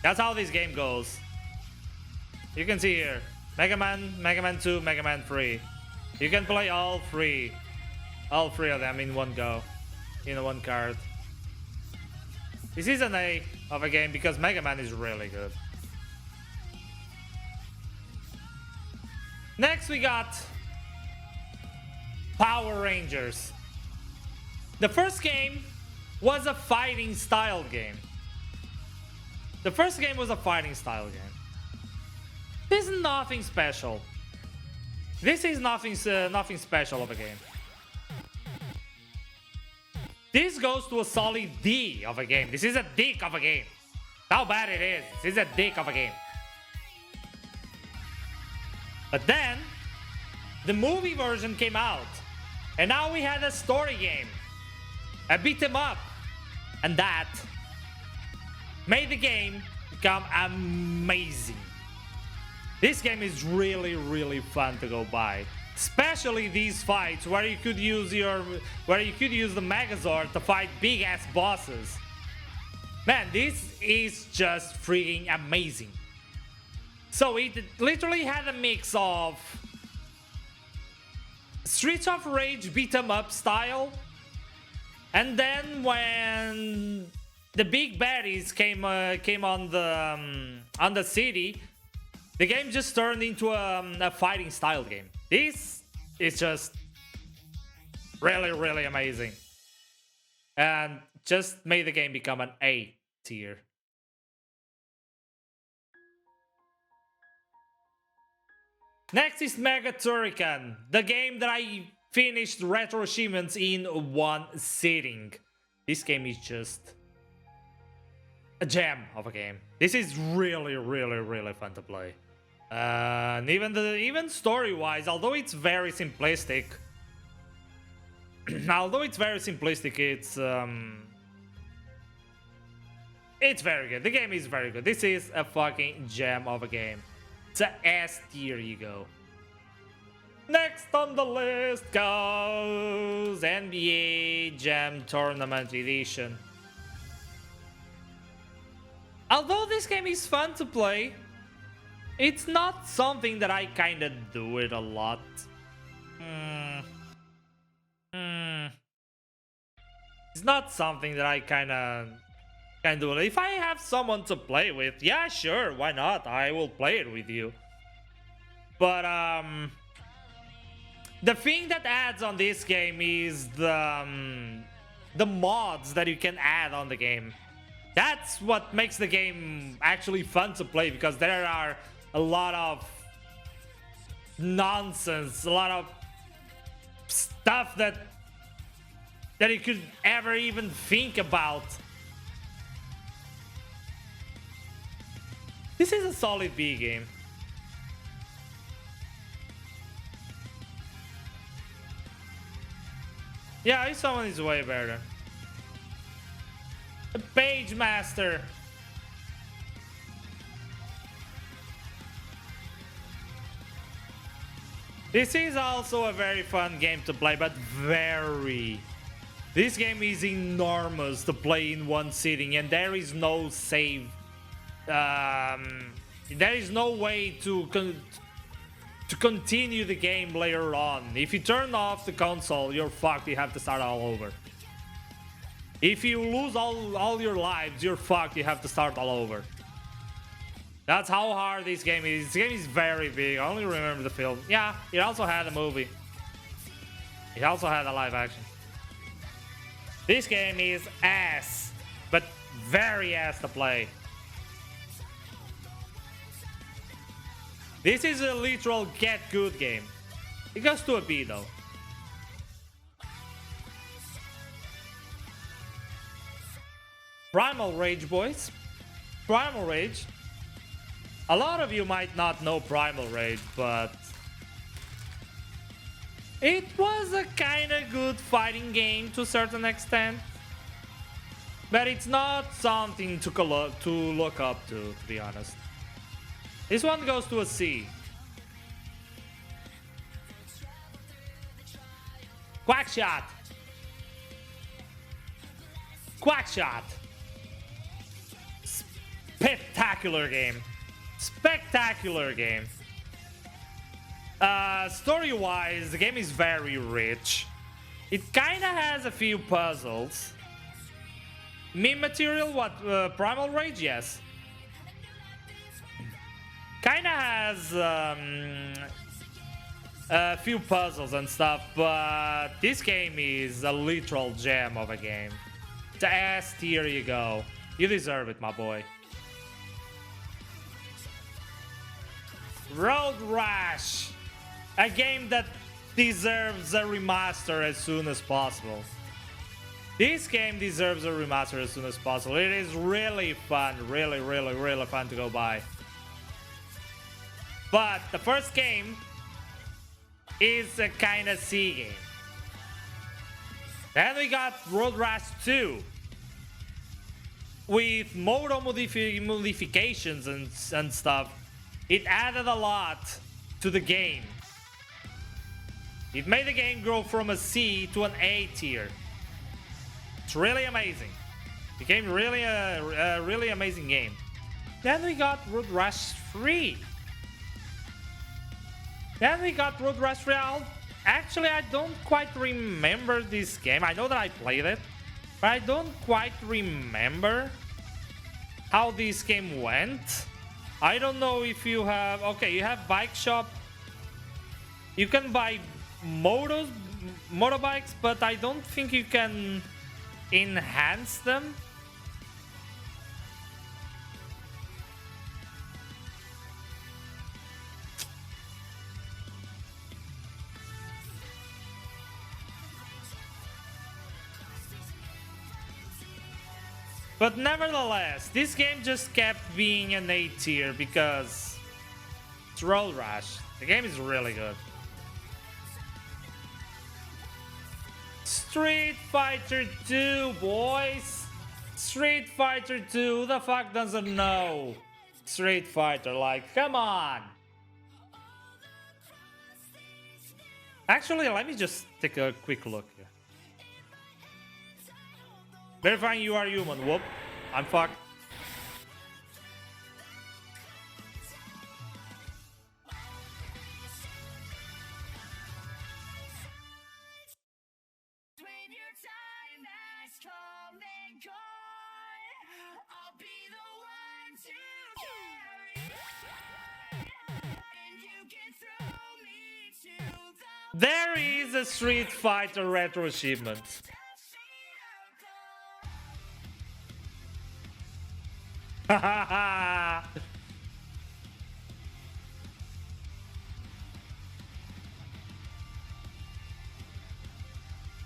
That's how this game goes. You can see here, Mega Man, Mega Man 2, Mega Man 3. You can play all three of them in one go, in one card. This is an A of a game because Mega Man is really good. Next we got Power Rangers. The first game was a fighting style game. The first game was a fighting style game. This is nothing special. This is nothing special of a game. This goes to a solid D of a game. This is a dick of a game. How bad it is. This is a dick of a game. But then, the movie version came out. And now we had a story game. A beat 'em up. And that made the game become amazing. This game is really, really fun to go by. Especially these fights where you could use the Megazord to fight big ass bosses. Man, this is just freaking amazing. So it literally had a mix of Streets of Rage beat 'em up style, and then when the big baddies came on the city, the game just turned into a fighting style game. This is just really, really amazing, and just made the game become an A tier. Next is Mega Turrican, the game that I finished retro achievements in one sitting. This game is just a gem of a game. This is really, really, really fun to play. And even story-wise, although it's very simplistic, it's very good. The game is very good. This is a fucking gem of a game. It's a S tier, you go. Next on the list goes NBA Jam Tournament Edition. Although this game is fun to play, it's not something that I kinda do it a lot. It's not something that I kinda do. If I have someone to play with, yeah, sure, why not? I will play it with you. But the thing that adds on this game is the mods that you can add on the game. That's what makes the game actually fun to play, because there are a lot of nonsense, a lot of stuff that you could ever even think about. This is a solid B game. Yeah, this one is way better. The Page Master. This is also a very fun game to play, but this game is enormous to play in one sitting, and there is no save. There is no way to continue the game later on. If you turn off the console, you're fucked. You have to start all over. If you lose all your lives, you're fucked. You have to start all over. That's how hard this game is. This game is very big. I only remember the film. Yeah, it also had a movie. It also had a live action. This game is ass, but very ass to play. This is a literal get good game. It goes to a B though. Primal Rage, boys. Primal Rage. A lot of you might not know Primal Rage, but it was a kinda good fighting game to a certain extent. But it's not something to look up to be honest. This one goes to a C. Quackshot. Quackshot. Spectacular game. Spectacular game. Story-wise, the game is very rich. It kinda has a few puzzles. Meme material, what? Primal Rage? Yes. Kinda has a few puzzles and stuff, but this game is a literal gem of a game. The S tier you go. You deserve it, my boy. Road Rash, a game that deserves a remaster as soon as possible. This game deserves a remaster as soon as possible. It is really fun, really fun to go by. But the first game is a kind of C game. Then we got Road Rash 2 with motor modifications and stuff. It added a lot to the game. It made the game grow from a C to an A tier. It's really amazing. It became really a really amazing game. Then we got Road Rash 3. Actually, I don't quite remember this game. I know that I played it, but I don't quite remember how this game went. I don't know if you have... Okay, you have bike shop. You can buy motorbikes, but I don't think you can enhance them. But nevertheless, this game just kept being an A tier because it's Road Rash. The game is really good. Street Fighter 2, boys! Street Fighter 2, who the fuck doesn't know Street Fighter? Like, come on! Actually, let me just take a quick look here. Verifying you are human. Whoop. I'm fucked. There is a Street Fighter retro achievement.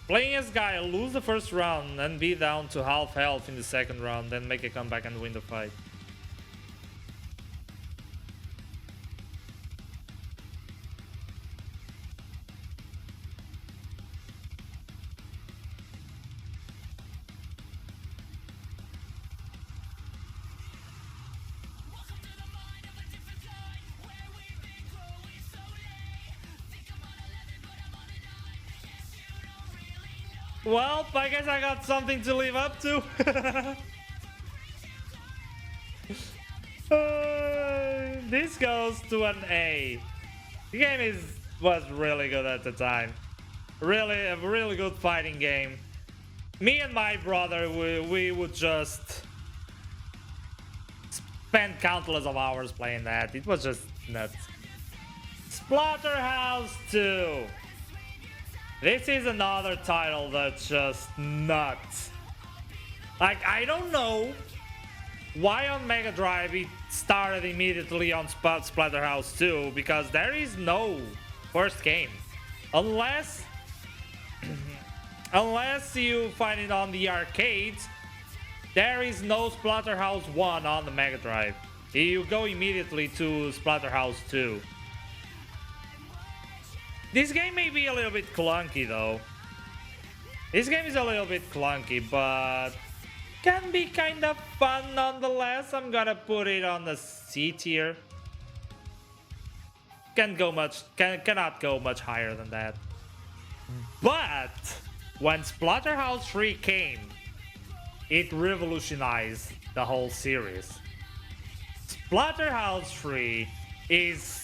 Playing as Guy, lose the first round and be down to half health in the second round, then make a comeback and win the fight. Well, I guess I got something to live up to. This goes to an A. The game was really good at the time. Really, a really good fighting game. Me and my brother, we would just spend countless of hours playing that. It was just nuts. Splatterhouse 2. This is another title that's just nuts. Like, I don't know why on Mega Drive it started immediately on Splatterhouse 2, because there is no first game. Unless you find it on the arcades, there is no Splatterhouse 1 on the Mega Drive. You go immediately to Splatterhouse 2. This game may be a little bit clunky though. This game is a little bit clunky, but can be kind of fun nonetheless. I'm gonna put it on the C tier. Cannot go much higher than that. But when Splatterhouse 3 came, it revolutionized the whole series. Splatterhouse 3 is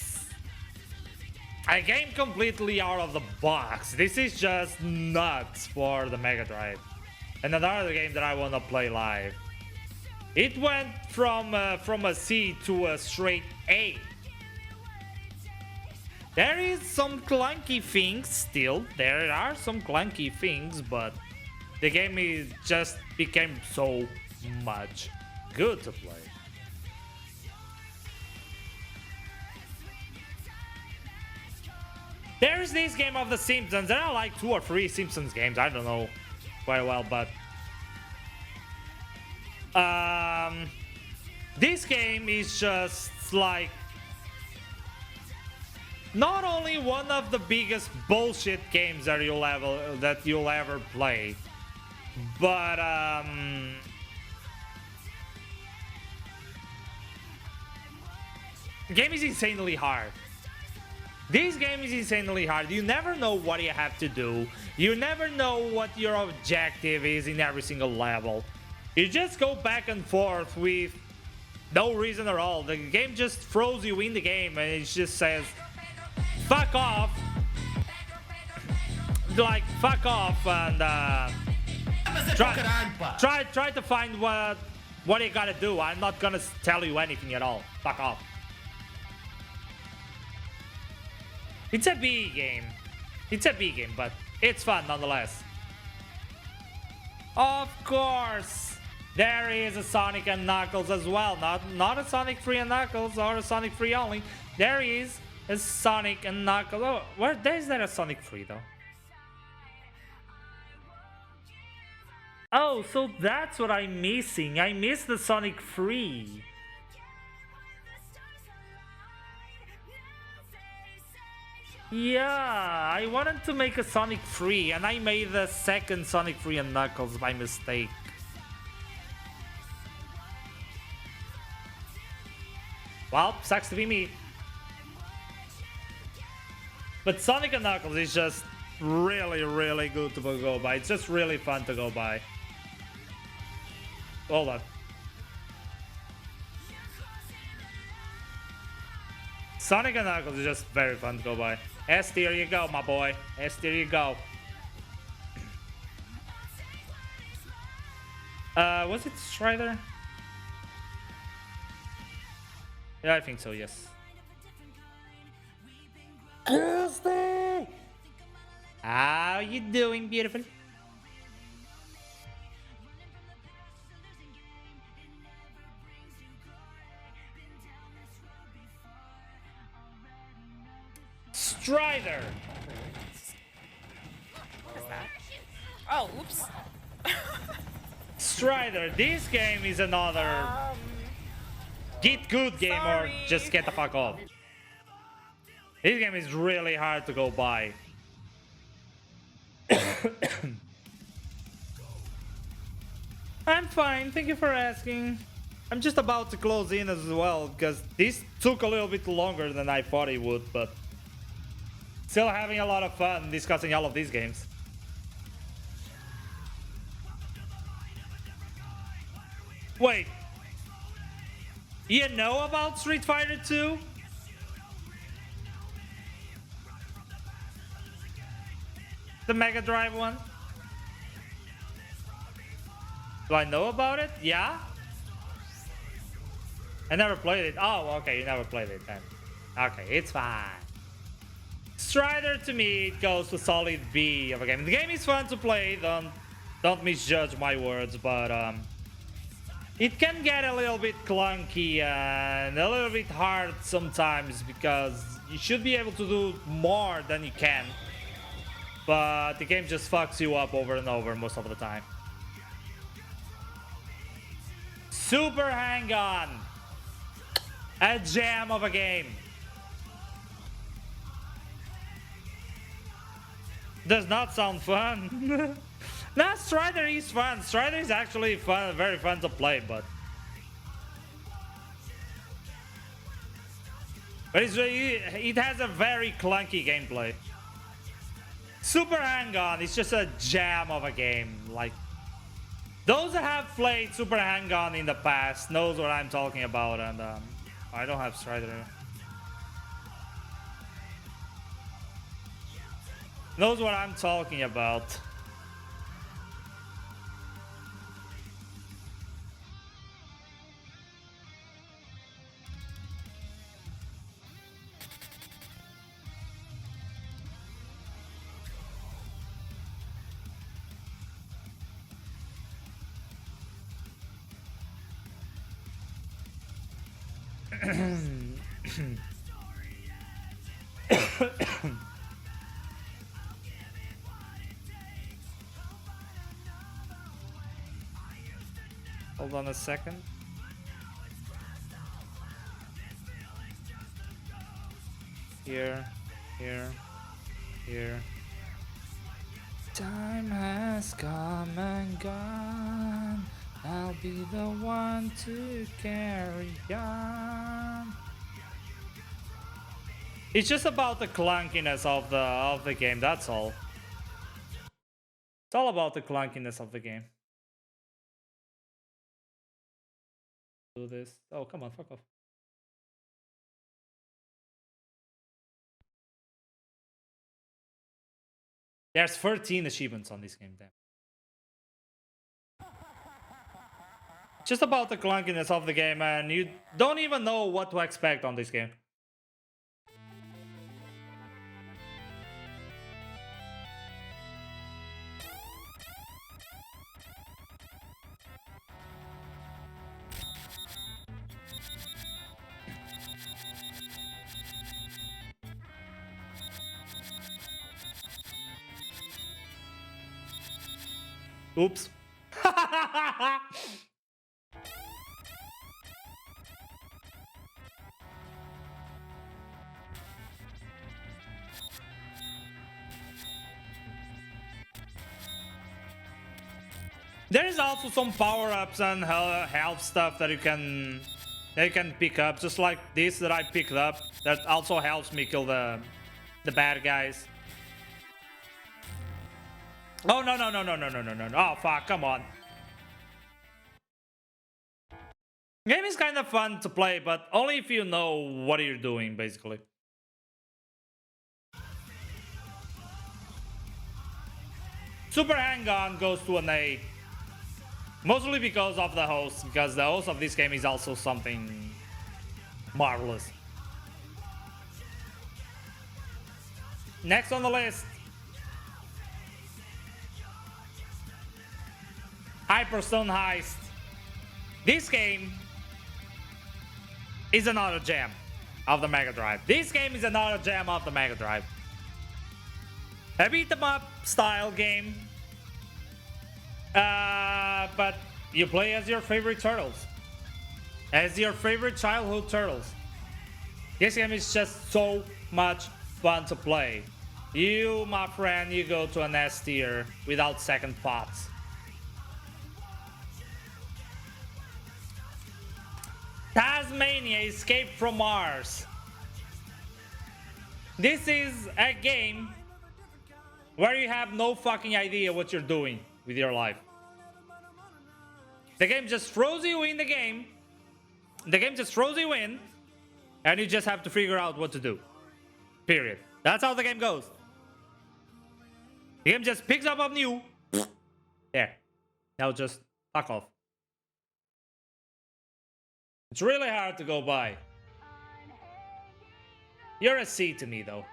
a game completely out of the box. This is just nuts for the Mega Drive. And another game that I want to play live. It went from a C to a straight A. There is some clunky things still. There are some clunky things, but the game is just became so much good to play. There's this game of The Simpsons. There are like 2 or 3 Simpsons games. I don't know quite well, but this game is just like not only one of the biggest bullshit games that you'll ever play, but the game is insanely hard. This game is insanely hard. You never know what you have to do. You never know what your objective is in every single level. You just go back and forth with no reason at all. The game just throws you in the game and it just says, fuck off. Like, fuck off and try to find what you gotta do. I'm not gonna tell you anything at all. Fuck off. It's a B game. It's a B game, but it's fun nonetheless. Of course, there is a Sonic and Knuckles as well. Not a Sonic 3 and Knuckles or a Sonic 3 only. There is a Sonic and Knuckles. Oh, where is there a Sonic 3 though? Oh, so that's what I'm missing. I missed the Sonic 3. Yeah, I wanted to make a Sonic 3 and I made the second Sonic 3 and Knuckles by mistake. Well, sucks to be me. But Sonic and Knuckles is just really, really good to go by. It's just really fun to go by. Hold on. Sonic and Knuckles is just very fun to go by. S tier you go, my boy. S tier you go. Was it Strider? Yeah, I think so, yes. Kirsty! How you doing, beautiful? Strider! What is that? Oh, oops. Strider, this game is another get good game or just get the fuck off. This game is really hard to go by. I'm fine, thank you for asking. I'm just about to close in as well, because this took a little bit longer than I thought it would, but still having a lot of fun discussing all of these games. Wait. You know about Street Fighter 2? The Mega Drive one? Do I know about it? Yeah? I never played it. Oh, okay, you never played it then. Okay, it's fine. Strider to me, it goes to solid B of a game. The game is fun to play, don't misjudge my words, but it can get a little bit clunky and a little bit hard sometimes because you should be able to do more than you can. But the game just fucks you up over and over most of the time. Super Hang-On! A gem of a game. Does not sound fun. Nah, Strider is fun. Strider is actually fun, very fun to play, but it has a very clunky gameplay. Super Hang-On is just a jam of a game. Like, those that have played Super Hang-On in the past knows what I'm talking about, and I don't have Strider. Knows what I'm talking about. Hold on a second. Here, here, here. Time has come and gone. I'll be the one to carry on. It's just about the clunkiness of the game, that's all. It's all about the clunkiness of the game. Do this. Oh, come on, fuck off. There's 13 achievements on this game, damn. Just about the clunkiness of the game, and you don't even know what to expect on this game. Oops. There is also some power-ups and health stuff that you can pick up, just like this that I picked up. That also helps me kill the bad guys. Oh no. Oh fuck, come on. Game is kind of fun to play, but only if you know what you're doing, basically. Super Hang-On goes to an A. Mostly because of the host, because the host of this game is also something marvelous. Next on the list, Hyperstone Heist. This game is another gem of the Mega Drive. This game is another gem of the Mega Drive. A beat-em-up style game. But you play as your favorite turtles. As your favorite childhood turtles. This game is just so much fun to play. You, my friend, you go to an S tier without second thoughts. Tasmania Escape from Mars. This is a game where you have no fucking idea what you're doing with your life. The game just throws you in the game. The game just throws you in, and you just have to figure out what to do. Period. That's how the game goes. The game just picks up on you. There. Now just fuck off. It's really hard to go by. You're a C to me, though.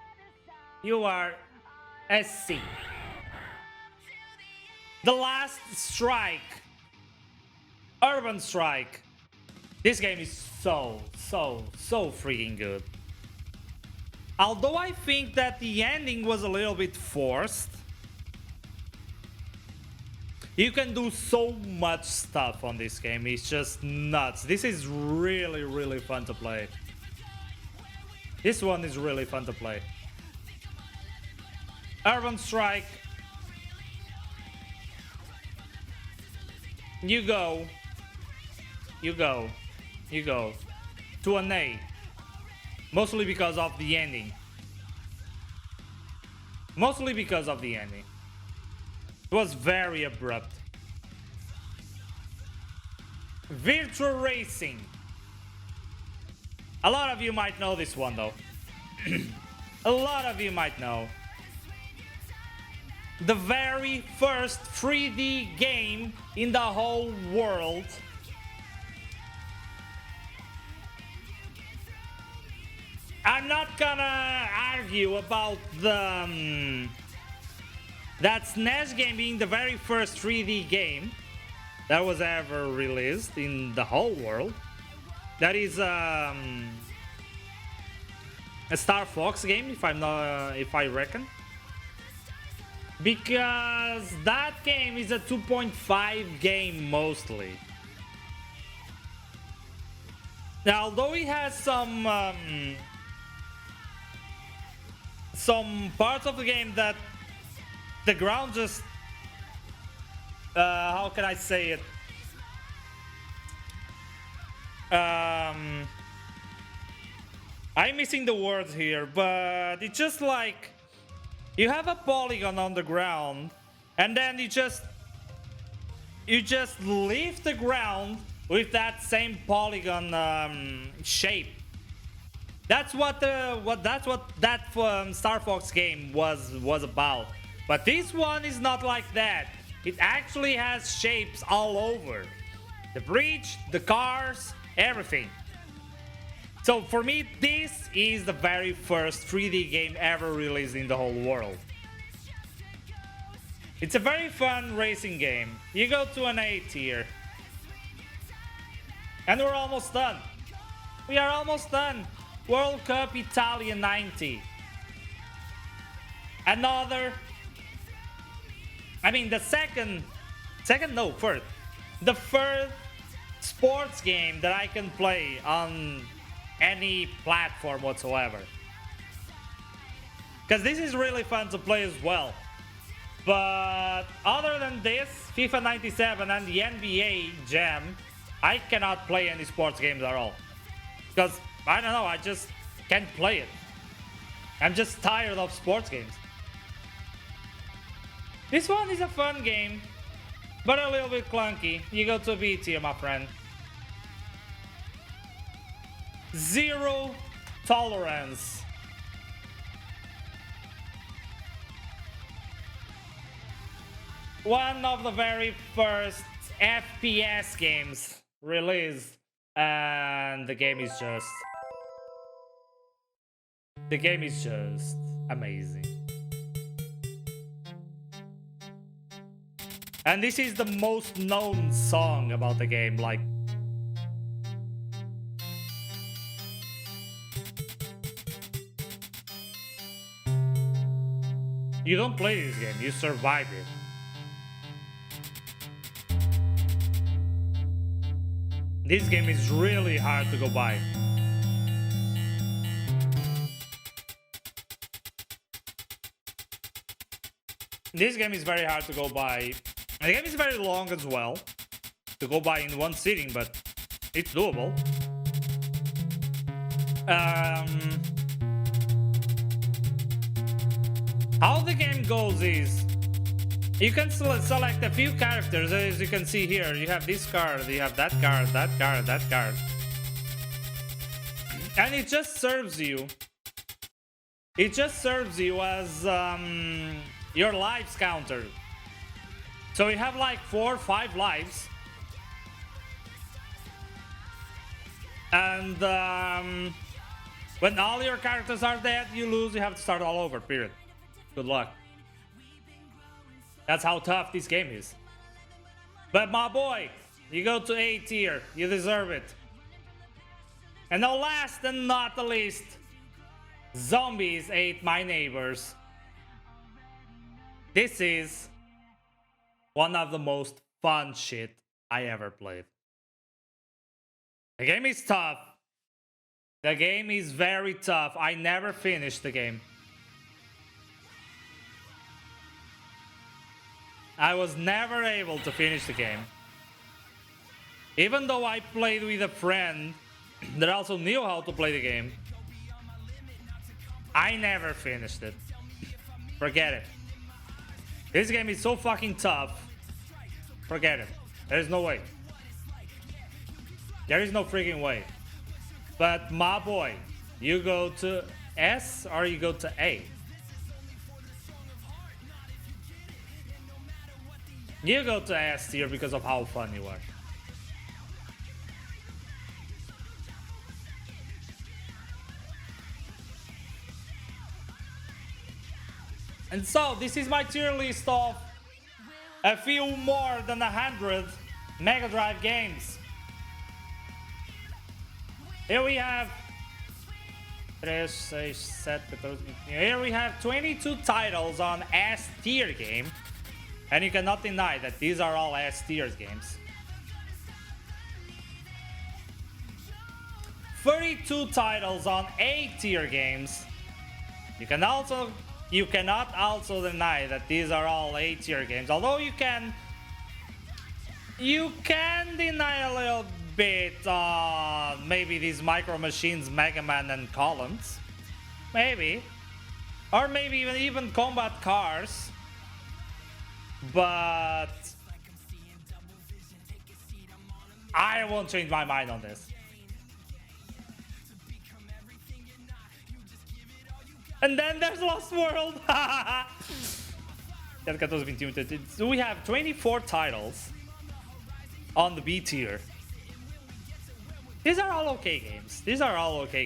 You are a C. The Last Strike. Urban Strike. This game is so freaking good. Although I think that the ending was a little bit forced. You can do so much stuff on this game. It's just nuts. This is really fun to play. This one is really fun to play. Urban Strike. You go to an A. Mostly because of the ending. Mostly because of the ending. It was very abrupt. Virtual Racing. A lot of you might know this one, though. A lot of you might know. The very first 3D game in the whole world. I'm not gonna argue about the that SNES game being the very first 3D game that was ever released in the whole world. That is a Star Fox game, if I'm not, if I reckon. Because that game is a 2.5 game mostly. Now, although it has some parts of the game that the ground just how can I say it? I'm missing the words here, but it's just like you have a polygon on the ground, and then you just leave the ground with that same polygon shape. That's what that Star Fox game was about. But this one is not like that. It actually has shapes all over. The bridge, the cars, everything. So for me, this is the very first 3D game ever released in the whole world. It's a very fun racing game. You go to an A tier. And we're almost done. We are almost done. World Cup Italia 90. Another... I mean, the first sports game that I can play on any platform whatsoever. Because this is really fun to play as well. But other than this, FIFA 97 and the NBA Jam, I cannot play any sports games at all. Because, I don't know, I just can't play it. I'm just tired of sports games. This one is a fun game, but a little bit clunky. You go to B tier, my friend. Zero tolerance. One of the very first FPS games released, and the game is just amazing. And this is the most known song about the game, like... You don't play this game, you survive it. This game is really hard to go by. This game is very hard to go by. The game is very long as well to go by in one sitting, but it's doable. How the game goes is you can select a few characters, as you can see here. You have this card, you have that card, that card, that card. And it just serves you. It just serves you as your lives counter. So you have like 4 or 5 lives. And when all your characters are dead, you lose, you have to start all over, period. Good luck. That's how tough this game is. But my boy, you go to A tier, you deserve it. And now last and not the least, Zombies Ate My Neighbors. This is one of the most fun shit I ever played. The game is tough. The game is very tough. I never finished the game. I was never able to finish the game. Even though I played with a friend that also knew how to play the game, I never finished it. Forget it. This game is so fucking tough. Forget it. There's no way. There is no freaking way. But my boy, you go to S or you go to A. You go to S tier because of how fun you are. And so, this is my tier list of a few more than 100 Mega Drive games. Here we have 3, 6, 7, 14. Here we have 22 titles on S tier game. And you cannot deny that these are all S tier games. 32 titles on A tier games. You cannot also deny that these are all A tier games. Although you can deny a little bit on maybe these Micro Machines, Mega Man, and Columns. Maybe. Or maybe even Combat Cars. But I won't change my mind on this. And then there's Lost World. We have 24 titles on the B tier. These are all okay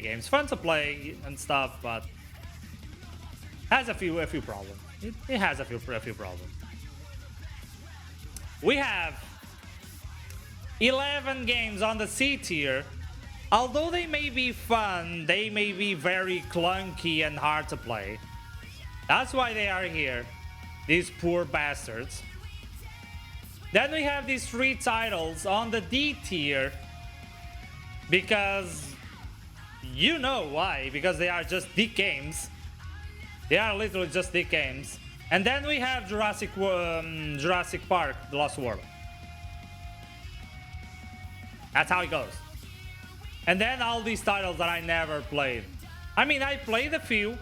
games. Fun to play and stuff, but has a few problems. It has a few problems. We have 11 games on the C tier. Although they may be fun, they may be very clunky and hard to play. That's why they are here, these poor bastards. Then we have these 3 titles on the D tier, because you know why, because they are just dick games. They are literally just dick games. And then we have Jurassic Park, The Lost World. That's how it goes. And then all these titles that I never played. I mean, I played a few.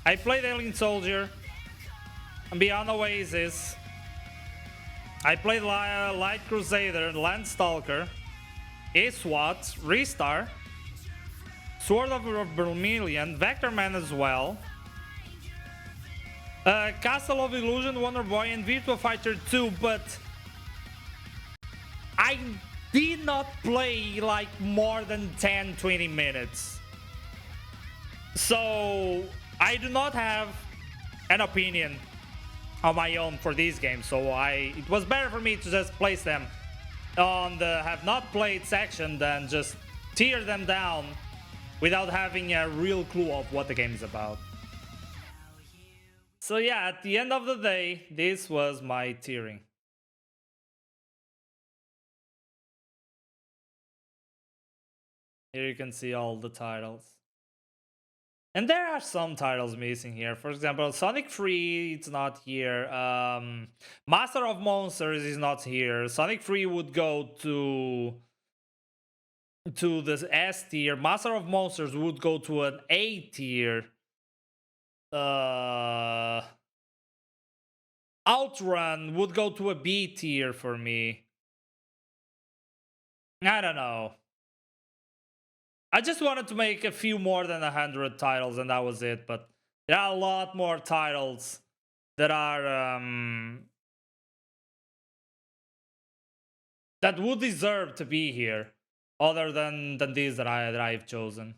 I played Alien Soldier and Beyond Oasis. I played Light Crusader, Landstalker, SWAT, Restar, Sword of Vermilion, Vector Man as well, Castle of Illusion, Wonder Boy, and Virtua Fighter 2, but I did not play like more than 10-20 minutes. So I do not have an opinion on my own for these games, so it was better for me to just place them on the have not played section than just tear them down without having a real clue of what the game is about. So yeah, at the end of the day, this was my tiering. Here you can see all the titles. And there are some titles missing here. For example, Sonic 3, it's not here. Master of Monsters is not here. Sonic 3 would go to the S tier. Master of Monsters would go to an A tier. Outrun would go to a B tier for me. I don't know. I just wanted to make a few more than 100 titles and that was it, but there are a lot more titles that are that would deserve to be here other than these that I've chosen.